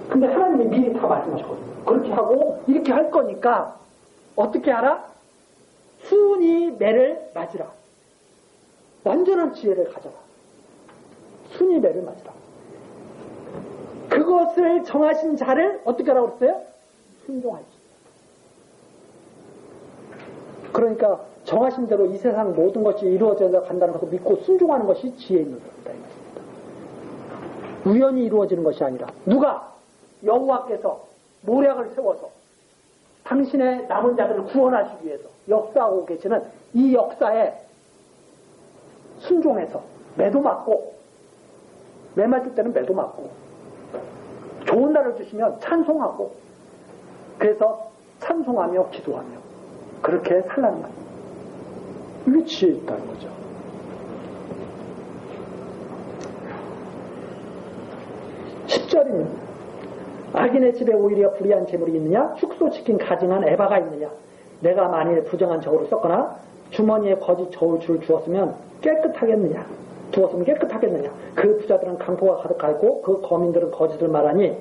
근데 하나님이 미리 다 말씀하셨거든요. 그렇게 하고 이렇게 할 거니까 어떻게 하라? 순이 매를 맞으라. 완전한 지혜를 가져라. 순이 매를 맞으라. 그것을 정하신 자를 어떻게 하라고 그랬어요? 순종하지. 그러니까 정하신 대로 이 세상 모든 것이 이루어져 간다는 것을 믿고 순종하는 것이 지혜 있는 것이다. 우연히 이루어지는 것이 아니라 누가? 여호와께서 모략을 세워서 당신의 남은 자들을 구원하시기 위해서 역사하고 계시는 이 역사에 순종해서 매도 맞고 매 맞을 때는 매도 맞고 좋은 날을 주시면 찬송하고, 그래서 찬송하며 기도하며 그렇게 살라는 말이에요. 이게 지혜 있다는 거죠. 악인의 집에 오히려 불의한 재물이 있느냐? 축소시킨 가증한 에바가 있느냐? 내가 만일 부정한 저울을 썼거나 주머니에 거짓 저울줄을 주었으면 깨끗하겠느냐? 그 부자들은 강포가 가득하고 그 거민들은 거짓을 말하니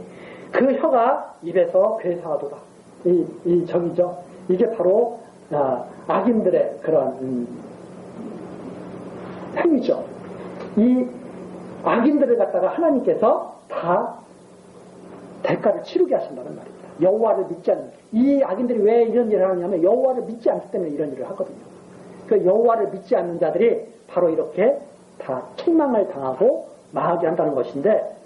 그 혀가 입에서 괴사하도다. 저기죠. 이게 바로 악인들의 그런 행위죠. 이 악인들을 갖다가 하나님께서 다 대가를 치르게 하신다는 말입니다. 여호와를 믿지 않는, 이 악인들이 왜 이런 일을 하냐면 여호와를 믿지 않기 때문에 이런 일을 하거든요. 그 여호와를 믿지 않는 자들이 바로 이렇게 다 책망을 당하고 망하게 한다는 것인데,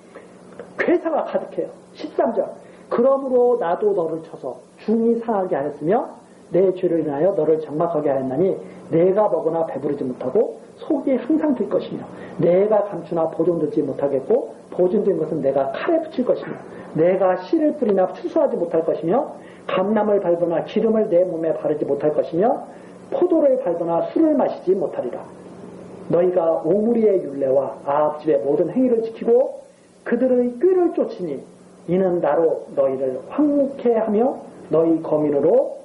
괴사가 가득해요. 13절. 그러므로 나도 너를 쳐서 중히 상하게 하였으며 내 죄를 인하여 너를 장막하게 하였나니 내가 먹으나 배부르지 못하고 속이 항상 들 것이며 내가 감추나 보존되지 못하겠고 보존된 것은 내가 칼에 붙일 것이며 내가 씨를 뿌리나 추수하지 못할 것이며 감람을 밟거나 기름을 내 몸에 바르지 못할 것이며 포도를 밟거나 술을 마시지 못하리라. 너희가 오므리의 율례와 아합 집의 모든 행위를 지키고 그들의 꾀를 쫓으니 이는 나로 너희를 황무케 하며 너희 거민으로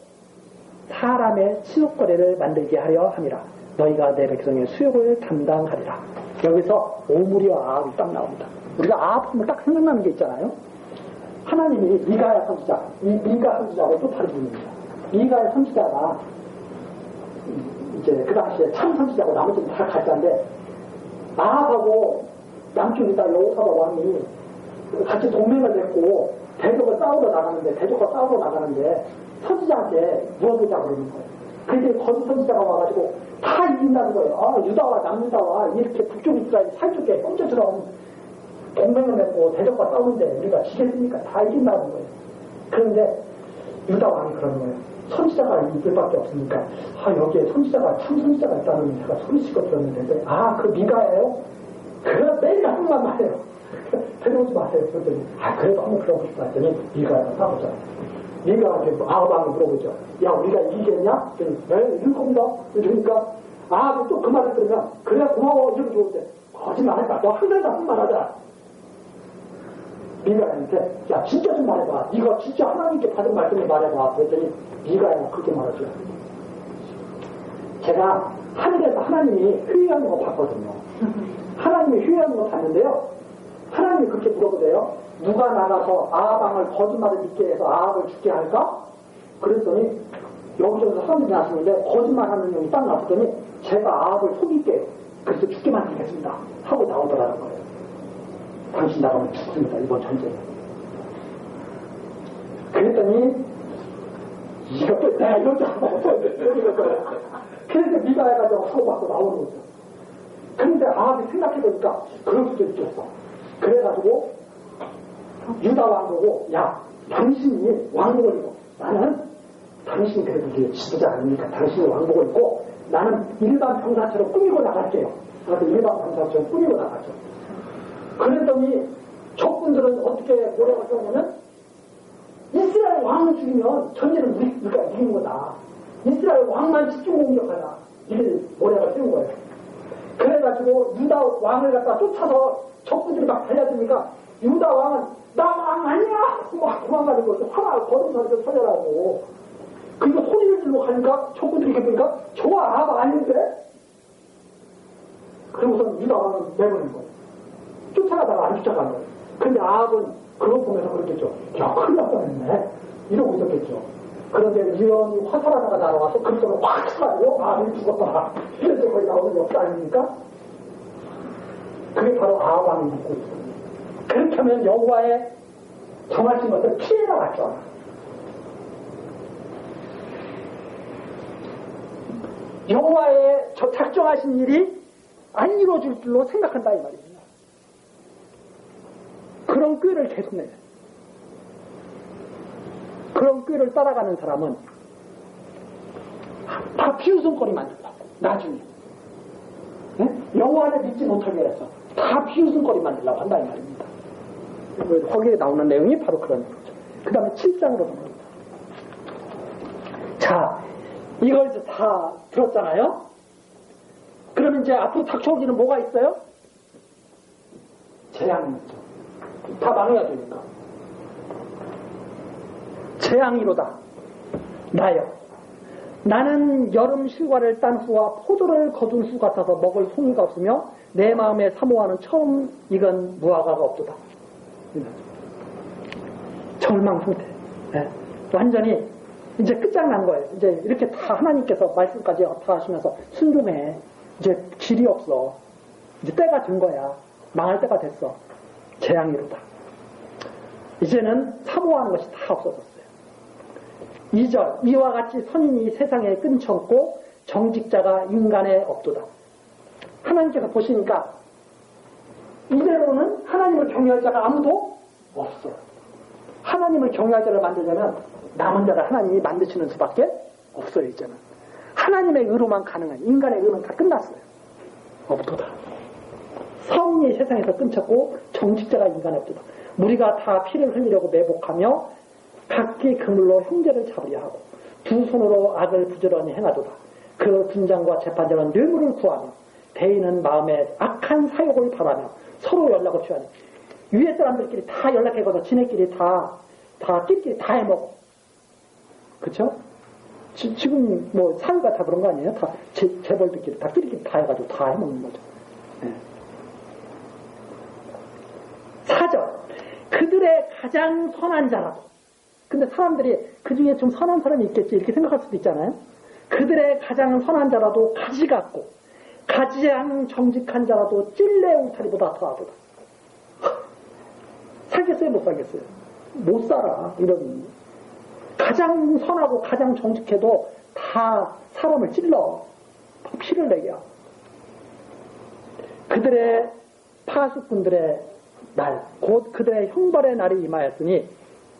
사람의 치욕거리를 만들게 하려 함이라. 너희가 내 백성의 수욕을 담당하리라. 여기서 오므리와 아합이 딱 나옵니다. 우리가 아합 하면 딱 생각나는 게 있잖아요. 하나님이 미가야 선지자, 이 미가 선지자하고 또 다른 분입니다. 미가의 선지자가 이제 그 당시에 참 선지자고 나머지는 다 가짜인데, 아합하고 남쪽이다 여호사밧 왕이 같이 동맹을 맺고 대적과 싸우러 나가는데 선지자한테 물어보자 그러는 거예요. 그런데 거기 선지자가 와가지고 다 이긴다는 거예요. 유다와 남유다와 이렇게 북쪽 이스라엘 사이쪽에 형제처럼 동맹을 맺고 대적과 싸우는데 우리가 지겠습니까? 다 이긴다는 거예요. 그런데 유다 왕이 그러는 거예요. 선지자가 이들밖에 없으니까 여기에 선지자가 참 선지자가 있다는 제가 소리치고 들었는데 그 미가예요? 그거 매일 한번만 말해요. 데려오지 마세요. 그랬더니 그래도 한번 들어보고 싶다 했더니 미가가 싸우자. 미가한테 아합왕이 물어보죠. 야, 우리가 이기겠냐? 네, 이길 겁니다. 그러니까 아합이 또 그 말을 들으면 그래 고마워 이러면 좋은데 거짓말해봐. 너 한 달도 한 말 하자. 미가한테 야 진짜 좀 말해봐. 네가 진짜 하나님께 받은 말씀을 말해봐. 그랬더니 미가가 그렇게 말하죠. 제가 하늘에서 하나님이 회의하는 거 봤거든요. 하나님이 회의하는 거 봤는데요. 하나님이 그렇게 물어보세요. 누가 나가서 아합왕을 거짓말을 믿게 해서 아합을 죽게 할까? 그랬더니 여기저기서 사람들이 나왔는데 거짓말하는 놈이 딱 나왔더니 제가 아합을 속일게요. 그래서 죽게 만들겠습니다. 하고 나오더라는 거예요. 당신 나가면 죽습니다. 이번 전쟁에. 그랬더니 이것도 내가 이런 줄 알고 그래서 네가 해가지고 하고 받고 나오는 거죠. 그런데 아합이 생각해보니까 그럴 수도 있겠어. 그래가지고 유다 왕 보고 야 당신이 왕복을 입고 나는 당신이 그래도 이게 지도자 아닙니까? 당신이 왕복을 입고 나는 일반 병사처럼 꾸미고 나갈게요. 그래서 일반 병사처럼 꾸미고 나가죠. 그랬더니 적군들은 어떻게 뭐라고 했냐면 이스라엘 왕을 죽이면 전쟁은 우리가 이기는 거다. 이스라엘 왕만 집중 공격하자. 이를 모략을 세운 거예요. 그래가지고 유다 왕을 갖다 쫓아서 적군들이 막 달려드니까 유다 왕은 나 왕 아니야! 막 도망가는 거죠. 화나 거듭사를 터져라고. 그리고 소리를 들고 가니까 적군들이 이렇게 보니까 저 아합 아닌데? 그러고서 유다 왕은 내보낸 거예요. 쫓아가다가 안 쫓아간 거예요. 근데 아합은 그거 보면서 그랬겠죠. 야, 큰일 날 뻔했네. 이러고 있었겠죠. 그런데 유언이 화살하다가 날아와서 그 손을 확 쏴요. 아합이 죽었다. 이래서 거기 나오는 역사 아닙니까? 그게 바로 아합 왕이 묻고 있어요. 그렇게 하면 여호와의 정하신 것을 피해 나갔죠. 여호와의 작정하신 일이 안 이루어질 줄로 생각한다 이 말입니다. 그런 꾀를 계속 내요. 그런 꾀를 따라가는 사람은 다 비웃음거리 만들라고 나중에 여호와를 믿지 못하게 해서 다 비웃음거리 만들라고 한다 이 말입니다. 거기에 나오는 내용이 바로 그런 거죠. 그 다음에 7장으로 넘어갑니다. 자, 이걸 이제 다 들었잖아요? 그러면 이제 앞으로 닥쳐오기는 뭐가 있어요? 재앙이 있죠. 다 망해야 되니까. 재앙이로다. 나여. 나는 여름 실과를 딴 후와 포도를 거둔 후 같아서 먹을 송이가 없으며 내 마음에 사모하는 처음 익은 무화과가 없도다. 절망 상태. 네. 완전히 이제 끝장난 거예요. 이제 이렇게 다 하나님께서 말씀까지 다 하시면서 순종해. 이제 길이 없어. 이제 때가 된 거야. 망할 때가 됐어. 재앙이로다. 이제는 사모하는 것이 다 없어졌어요. 2절 이와 같이 선인이 세상에 끊쳤고 정직자가 인간에 없도다. 하나님께서 보시니까 이대로는 하나님을 경외할 자가 아무도 없어요. 하나님을 경외할 자를 만들려면 남은 자를 하나님이 만드시는 수밖에 없어요. 이제는 하나님의 의로만 가능한, 인간의 의로는 다 끝났어요. 없도다. 선인이 세상에서 끊쳤고 정직자가 인간에 없도다. 무리가 다 피를 흘리려고 매복하며 각기 그물로 형제를 잡으려 하고 두 손으로 악을 부지런히 행하도다. 그 군장과 재판장은 뇌물을 구하며 대인은 마음에 악한 사욕을 바라며 서로 연락을 취하니 위에 사람들끼리 다 연락해서 지네끼리 다 끼리끼리 다 해먹어. 그쵸? 지금 뭐 사회가 다 그런 거 아니에요? 다 재벌들끼리 다 끼리끼리 다 해가지고 다 해먹는 거죠. 네. 4절 그들의 가장 선한 자라도, 근데 사람들이 그 중에 좀 선한 사람이 있겠지 이렇게 생각할 수도 있잖아요. 그들의 가장 선한 자라도 가지 같고 가장 정직한 자라도 찔레 울타리보다 더하도다. 살겠어요? 못 살겠어요? 못 살아. 이런 가장 선하고 가장 정직해도 다 사람을 찔러 피를 내게 하고 그들의 파수꾼들의 날, 곧 그들의 형벌의 날이 임하였으니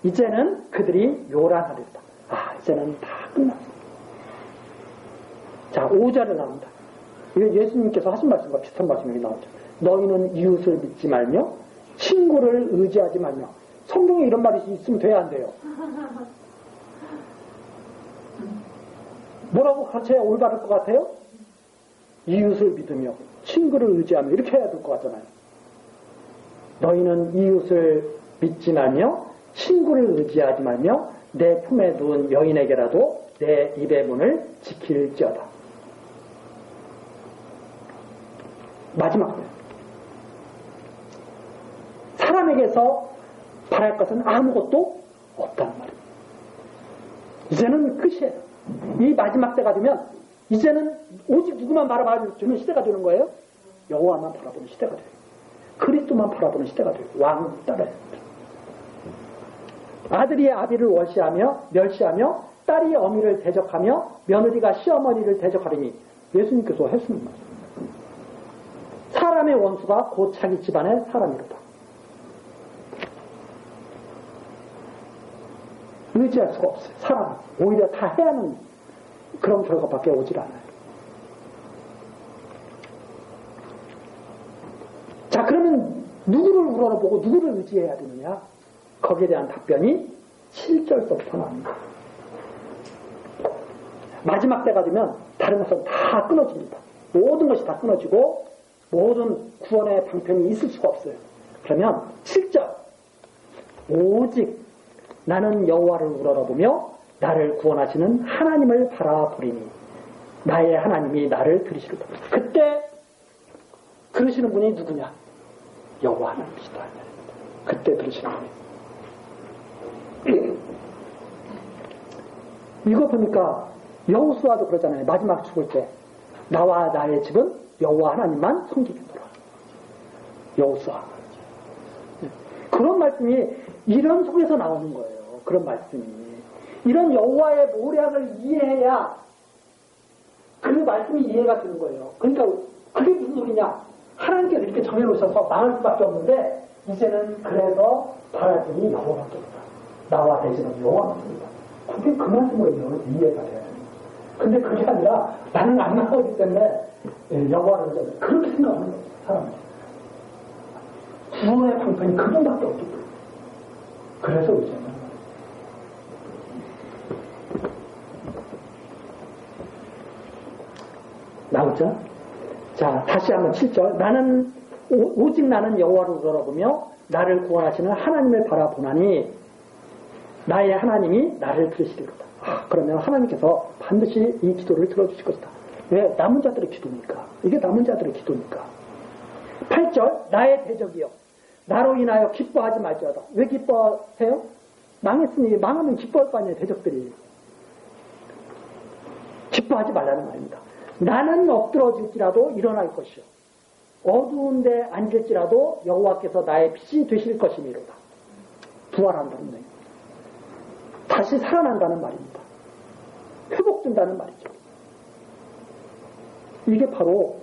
이제는 그들이 요란하리로다. 아, 이제는 다 끝났어. 자, 5절에 나옵니다. 이거 예수님께서 하신 말씀과 비슷한 말씀이 나오죠. 너희는 이웃을 믿지 말며 친구를 의지하지 말며. 성경에 이런 말이 있으면 돼야 안 돼요. 뭐라고 가르쳐야 올바를 것 같아요? 이웃을 믿으며 친구를 의지하며 이렇게 해야 될 것 같잖아요. 너희는 이웃을 믿지 말며 친구를 의지하지 말며 내 품에 두은 여인에게라도 내 입의 문을 지킬지어다. 마지막으로 사람에게서 바랄 것은 아무것도 없다는 말입니다. 이제는 끝이에요. 이 마지막 때가 되면 이제는 오직 누구만 바라봐주는 시대가 되는 거예요? 여호와만 바라보는 시대가 돼요. 그리스도만 바라보는 시대가 돼요. 왕을 따라야 됩니다. 아들이 아비를 멸시하며 딸이 어미를 대적하며 며느리가 시어머니를 대적하리니 예수님께서 했습니다 사람의 원수가 곧 자기 집안의 사람이로다. 의지할 수가 없어요. 사람은 오히려 다 해야 하는 그런 결과밖에 오질 않아요. 자, 그러면 누구를 우러러보고 누구를 의지해야 되느냐? 거기에 대한 답변이 7절부터 나옵니다. 마지막 때가 되면 다른 것은 다 끊어집니다. 모든 것이 다 끊어지고 모든 구원의 방편이 있을 수가 없어요. 그러면 7절 오직 나는 여호와를 우러러보며 나를 구원하시는 하나님을 바라보리니 나의 하나님이 나를 들으시리다. 그때 들으시는 분이 누구냐? 여호와 하나님이시다. 그때 들으시는 분이. 이거 보니까 여호수아도 그러잖아요. 마지막 죽을 때 나와 나의 집은 여호와 하나님만 섬기겠노라. 여호수아. 그런 말씀이 이런 속에서 나오는 거예요. 그런 말씀이. 이런 여호와의 모략을 이해해야 그 말씀이 이해가 되는 거예요. 그러니까 그게 무슨 소리냐? 하나님께서 이렇게 정해놓으셔서 망할 수밖에 없는데 이제는 그래서 바랄 분이 여호와밖에 없다. 나와 대신은 여호와입니다. 그게 그 말씀으로 이해가 돼요. 근데 그게 아니라 나는 안 나오기 때문에 여호와를 그렇게 생각하는 거예요. 사람은. 구원의 방편이 그분밖에 없기 때문에. 그래서 의지한다. 나오죠? 자, 다시 한번 7절. 나는 오직 나는 여호와를 돌아보며 나를 구원하시는 하나님을 바라보나니 나의 하나님이 나를 들으시리로다. 그러면 하나님께서 반드시 이 기도를 들어주실 것이다. 왜? 남은 자들의 기도니까. 이게 남은 자들의 기도니까. 8절. 나의 대적이여 나로 인하여 기뻐하지 말지어다. 왜 기뻐해요? 망했으니 망하면 기뻐할 거 아니에요. 대적들이. 기뻐하지 말라는 말입니다. 나는 엎드러질지라도 일어날 것이요 어두운 데 앉을지라도 여호와께서 나의 빛이 되실 것이니로다. 부활한다는 말입니다. 다시 살아난다는 말입니다. 회복된다는 말이죠. 이게 바로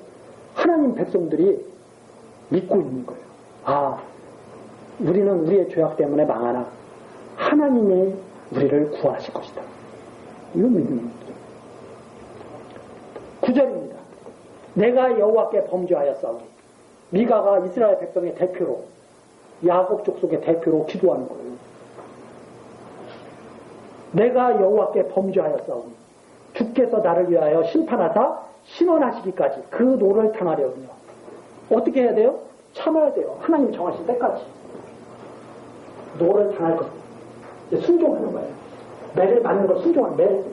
하나님 백성들이 믿고 있는 거예요. 아, 우리는 우리의 죄악 때문에 망하나 하나님이 우리를 구하실 것이다. 이건 믿음입니다. 9절입니다. 내가 여호와께 범죄하였사오니 미가가 이스라엘 백성의 대표로 야곱 족속의 대표로 기도하는 거예요. 내가 여호와께 범죄하였사오니 주께서 나를 위하여 심판하사 신원하시기까지 그 노를 당하려거든요. 어떻게 해야 돼요? 참아야 돼요. 하나님 정하신 때까지 노를 당할 것. 순종하는 거예요. 매를 맞는 걸 순종하는 매.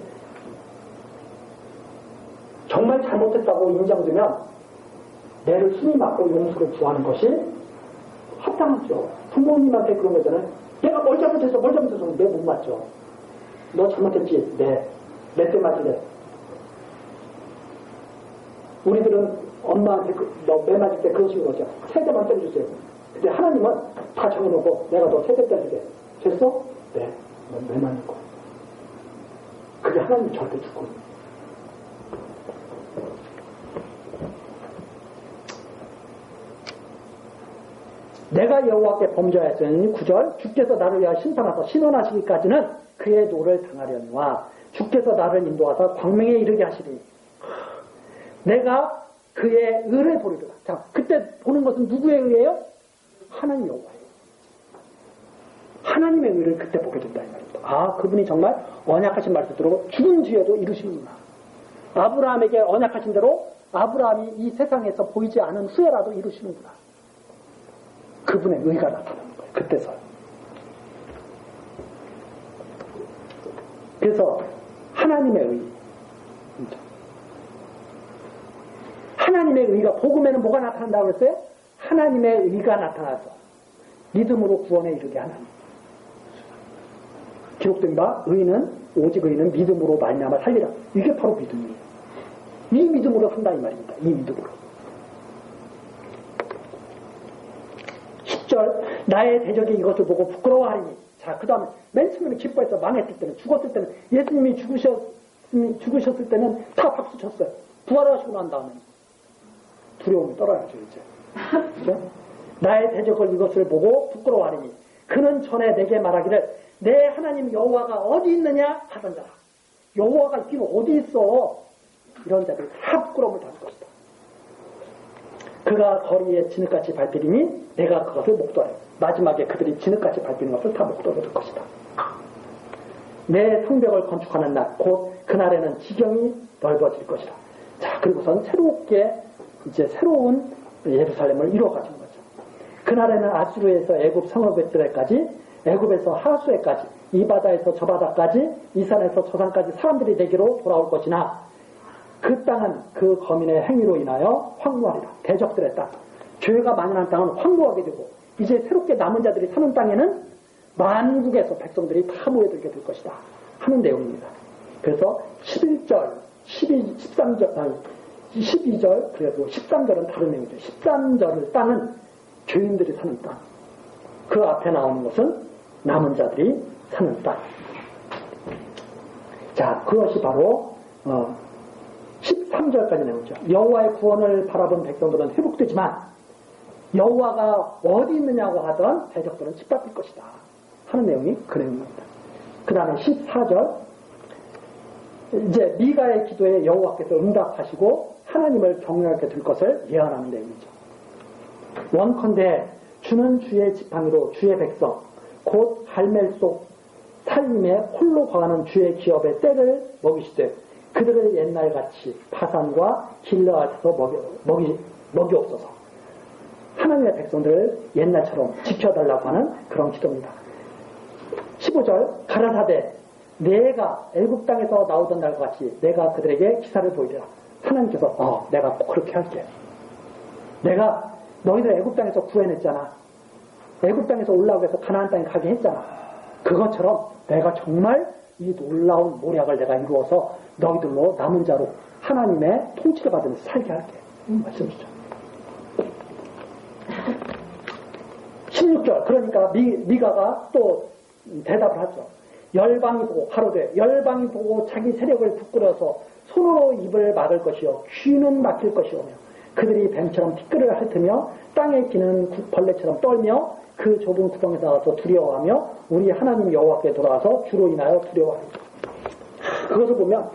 정말 잘못했다고 인정되면 매를 순위 맞고 용서를 구하는 것이 합당하죠. 부모님한테 그런 거잖아요. 내가 뭘 잘못했어 매 못 맞죠. 너 잘못했지. 매 때 맞을래. 우리들은 엄마한테 너 매 맞을 때 그런 식으로 하죠. 세대만 때려주세요. 근데 하나님은 다 정해놓고 내가 너 세대 때려주게. 됐어? 네. 넌 매 맞는 거야. 그게 하나님 절대 주권. 내가 여호와께 범죄하였으니 9절 주께서 나를 위하여 심판하사 신원하시기까지는 그의 노를 당하려니와 주께서 나를 인도하사 광명에 이르게 하시리니 내가 그의 의를 보리라. 자, 그때 보는 것은 누구의 의예요? 하나님 여호와예요. 하나님의 의를 그때 보게 된다 이 말입니다. 아, 그분이 정말 언약하신 말씀대로 죽은 뒤에도 이루시는구나. 아브라함에게 언약하신 대로 아브라함이 이 세상에서 보이지 않은 후에라도 이루시는구나. 그분의 의가 나타나는 거예요. 그때서. 그래서 하나님의 의. 하나님의 의가 복음에는 뭐가 나타난다고 그랬어요? 하나님의 의가 나타나서 믿음으로 구원에 이르게 하나님. 기록된 바 의는 오직 의는 믿음으로 말미암아 살리라. 이게 바로 믿음이에요. 이 믿음으로 산다 이 말입니다. 이 믿음으로. 10절 나의 대적이 이것을 보고 부끄러워하리니. 자, 그 다음에 맨 처음에 기뻐해서 망했을 때는 죽었을 때는 예수님이 죽으셨을 때는 다 박수 쳤어요. 부활하시고 난 다음에 두려움이 떨어야죠 이제. 그죠? 나의 대적을 이것을 보고 부끄러워하리니 그는 전에 내게 말하기를 내 하나님 여호와가 어디 있느냐 하던 자라. 여호와가 있기는 어디 있어. 이런 자들이 다 부끄러움을 당할 것이다. 그가 거리에 진흙같이 밟히리니 내가 그것을 목도하여 마지막에 그들이 진흙같이 밟히는 것을 다 목도로 될 것이다. 내 성벽을 건축하는 날 곧 그날에는 지경이 넓어질 것이다. 자, 그리고선 새롭게 이제 새로운 예루살렘을 이루어가진 거죠. 그날에는 아수르에서 애굽 성읍에까지 애굽에서 하수에까지 이 바다에서 저 바다까지 이 산에서 저 산까지 사람들이 내게로 돌아올 것이나 그 땅은 그 거민의 행위로 인하여 황무하리라. 대적들의 땅. 죄가 많이 난 땅은 황무하게 되고 이제 새롭게 남은 자들이 사는 땅에는 만국에서 백성들이 다 모여들게 될 것이다 하는 내용입니다. 그래서 11절, 13절, 12절, 그래도 13절은 다른 내용이죠. 13절을 땅은 죄인들이 사는 땅. 그 앞에 나오는 것은 남은 자들이 사는 땅. 자, 그것이 바로 13절까지 나오죠. 여호와의 구원을 바라본 백성들은 회복되지만 여호와가 어디 있느냐고 하던 대적들은 짓밟힐 것이다 하는 내용이 그 내용입니다. 그 다음에 14절 이제 미가의 기도에 여호와께서 응답하시고 하나님을 경외하게 될 것을 예언하는 내용이죠. 원컨대 주는 주의 지팡이로 주의 백성 곧 할멜 속 살림에 홀로 거하는 주의 기업의 때를 먹이시되 그들을 옛날같이 바산과 길르앗에서 먹이옵소서. 하나님의 백성들을 옛날처럼 지켜달라고 하는 그런 기도입니다. 15절 가라사대 내가 애굽 땅에서 나오던 날과 같이 내가 그들에게 기사를 보이리라. 하나님께서 내가 꼭 그렇게 할게. 내가 너희들 애굽 땅에서 구해냈잖아. 애굽 땅에서 올라오게 해서 가나안 땅에 가게 했잖아. 그것처럼 내가 정말 이 놀라운 모략을 내가 이루어서 너희들로 남은 자로 하나님의 통치를 받으면서 살게 할게. 말씀이죠. 16절 그러니까 미가가 또 대답을 하죠. 열방이 보고 하루되 열방이 보고 자기 세력을 부끄러서 손으로 입을 막을 것이요 귀는 막힐 것이오며 그들이 뱀처럼 티끌을 핥으며 땅에 기는 벌레처럼 떨며 그 좁은 구덩에서 나와서 두려워하며 우리 하나님 여호와께 돌아와서 주로 인하여 두려워하리라. 그것을 보면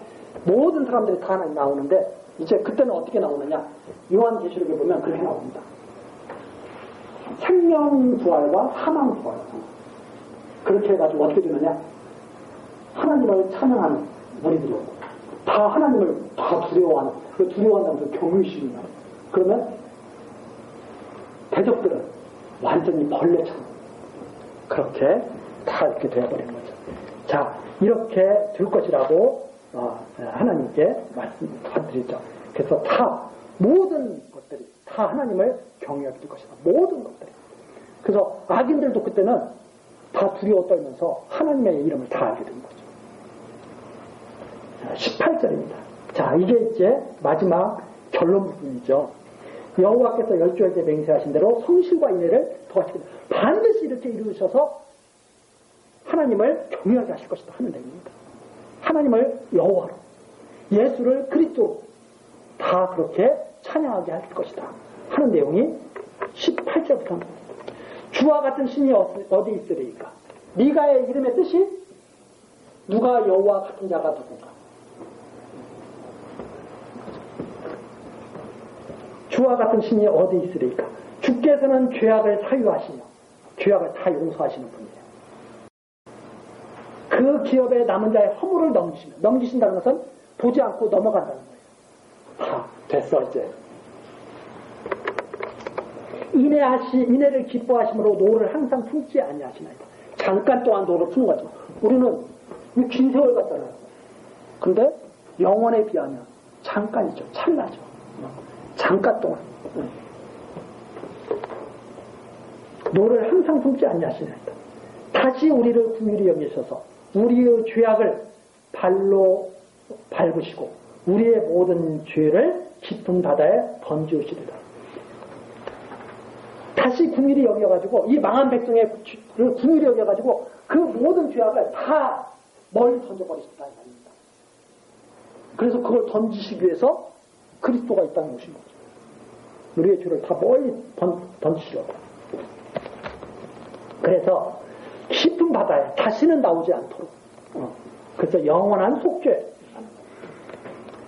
모든 사람들이 다 나오는데 이제 그때는 어떻게 나오느냐. 요한계시록에 보면 그렇게 나옵니다. 생명부활과 사망부활. 그렇게 해가지고 어떻게 되느냐. 하나님을 찬양하는 무리들이 오고 다 하나님을 다 두려워하는 그 두려워한다면서 경외심이야. 그러면 대적들은 완전히 벌레처럼 그렇게 다 이렇게 되어버리는 거죠. 자, 이렇게 될 것이라고 하나님께 말씀드리죠. 그래서 다 모든 것들이 다 하나님을 경외하게 될 것이다. 모든 것들이. 그래서 악인들도 그때는 다 두려워 떨면서 하나님의 이름을 다 알게 된 거죠. 18절입니다. 자, 이게 이제 마지막 결론 부분이죠. 여호와께서 열조에게 맹세하신 대로 성실과 인애를 더하시고 반드시 이렇게 이루셔서 하나님을 경외하게 하실 것이다 하는 내용입니다. 하나님을 여호와로 예수를 그리스도로 다 그렇게 찬양하게 하실 것이다 하는 내용이 18절부터 주와 같은 신이 어디 있으리까. 미가의 이름의 뜻이 누가 여호와 같은 자가 누군가. 주와 같은 신이 어디 있으리까. 주께서는 죄악을 사유하시며 죄악을 다 용서하시는 분이에요. 그 기업에 남은 자의 허물을 넘기신다는 것은 보지 않고 넘어간다는 거예요. 됐어 이제. 인애를 기뻐하심으로 노를 항상 품지 아니하시나이다. 잠깐 동안 노를 푸는 거죠. 우리는 긴 세월 같잖아요. 근데 영원에 비하면 잠깐이죠. 찰나죠. 잠깐 동안. 노를 항상 품지 아니하시나이다. 다시 우리를 긍휼히 여기셔서 우리의 죄악을 발로 밟으시고 우리의 모든 죄를 깊은 바다에 던지우시리라. 다시 긍휼히 여겨가지고 이 망한 백성의 긍휼히 여겨가지고 그 모든 죄악을 다 멀리 던져버리시다는 말입니다. 그래서 그걸 던지시기 위해서 그리스도가 이 땅에 오신 거죠. 우리의 죄를 다 멀리 던지시려고. 그래서 깊은 바다에 다시는 나오지 않도록. 그래서 영원한 속죄.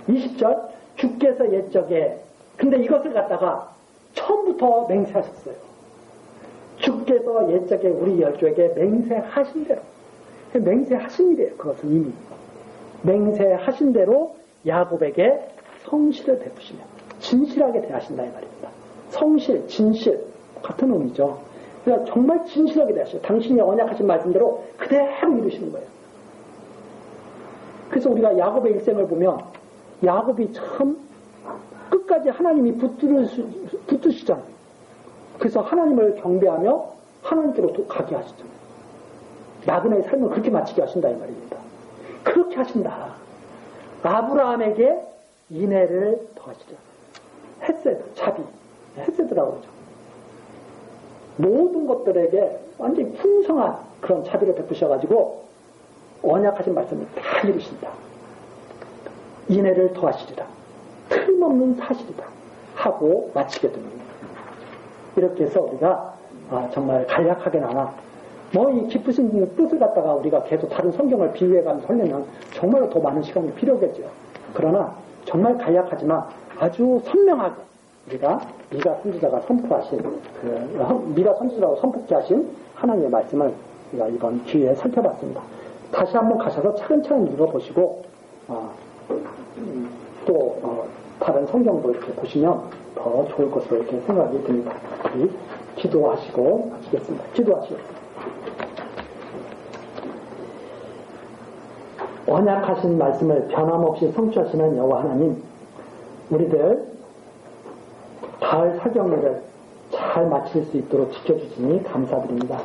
20절 주께서 옛적에 근데 이것을 갖다가 처음부터 맹세하셨어요. 주께서 옛적에 우리 열조에게 맹세하신 대로. 맹세하신 일이에요. 그것은 이미. 맹세하신 대로 야곱에게 성실을 베푸시며 진실하게 대하신다 이 말입니다. 성실, 진실 같은 의미죠. 그러니까 정말 진실하게 대하셔요. 당신이 언약하신 말씀대로 그대로 이루시는 거예요. 그래서 우리가 야곱의 일생을 보면 야곱이 참 끝까지 하나님이 붙드시잖아요. 그래서 하나님을 경배하며 하나님께로 가게 하시잖아요. 나그네의 삶을 그렇게 마치게 하신다 이 말입니다. 그렇게 하신다. 아브라함에게 인애를 더하시죠. 헤세드, 자비, 헤세드라고 그러죠. 모든 것들에게 완전히 풍성한 그런 자비를 베푸셔가지고 언약하신 말씀을 다 이루신다. 인애를 더하시리라. 틀림없는 사실이다. 하고 마치게 됩니다. 이렇게 해서 우리가 정말 간략하게나마 이 깊으신 뜻을 갖다가 우리가 계속 다른 성경을 비유해가면서 하려면 정말로 더 많은 시간이 필요하겠죠. 그러나 정말 간략하지만 아주 선명하게 우리가 미가 선지자가 선포하신 미가 선지자라고 선포케 하신 하나님의 말씀을 우리가 이번 기회에 살펴봤습니다. 다시 한번 가셔서 차근차근 읽어보시고 또 다른 성경도 이렇게 보시면 더 좋을 것으로 이렇게 생각이 듭니다. 우리 기도하시고 마치겠습니다. 기도하시겠습니다. 언약하신 말씀을 변함없이 성취하시는 여호와 하나님, 우리들 가을 사경회를 잘 마칠 수 있도록 지켜주시니 감사드립니다.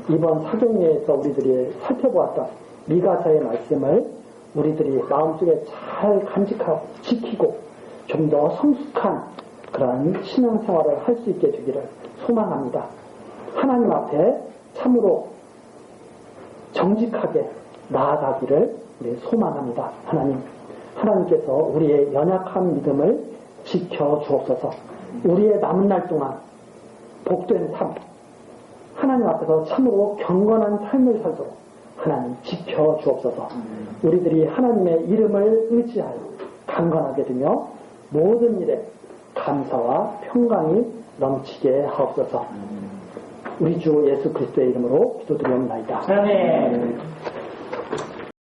이번 사경회에서 우리들이 살펴보았던 미가서의 말씀을 우리들이 마음속에 잘 간직하고 지키고 좀 더 성숙한 그런 신앙생활을 할 수 있게 되기를 소망합니다. 하나님 앞에 참으로 정직하게 나아가기를 우리 소망합니다. 하나님께서 우리의 연약한 믿음을 지켜 주옵소서. 우리의 남은 날 동안 복된 삶, 하나님 앞에서 참으로 경건한 삶을 살도록 하나님 지켜 주옵소서. 우리들이 하나님의 이름을 의지하여 강건하게 되며 모든 일에 감사와 평강이 넘치게 하옵소서. 우리 주 예수 그리스도의 이름으로 기도드리옵나이다. 아멘.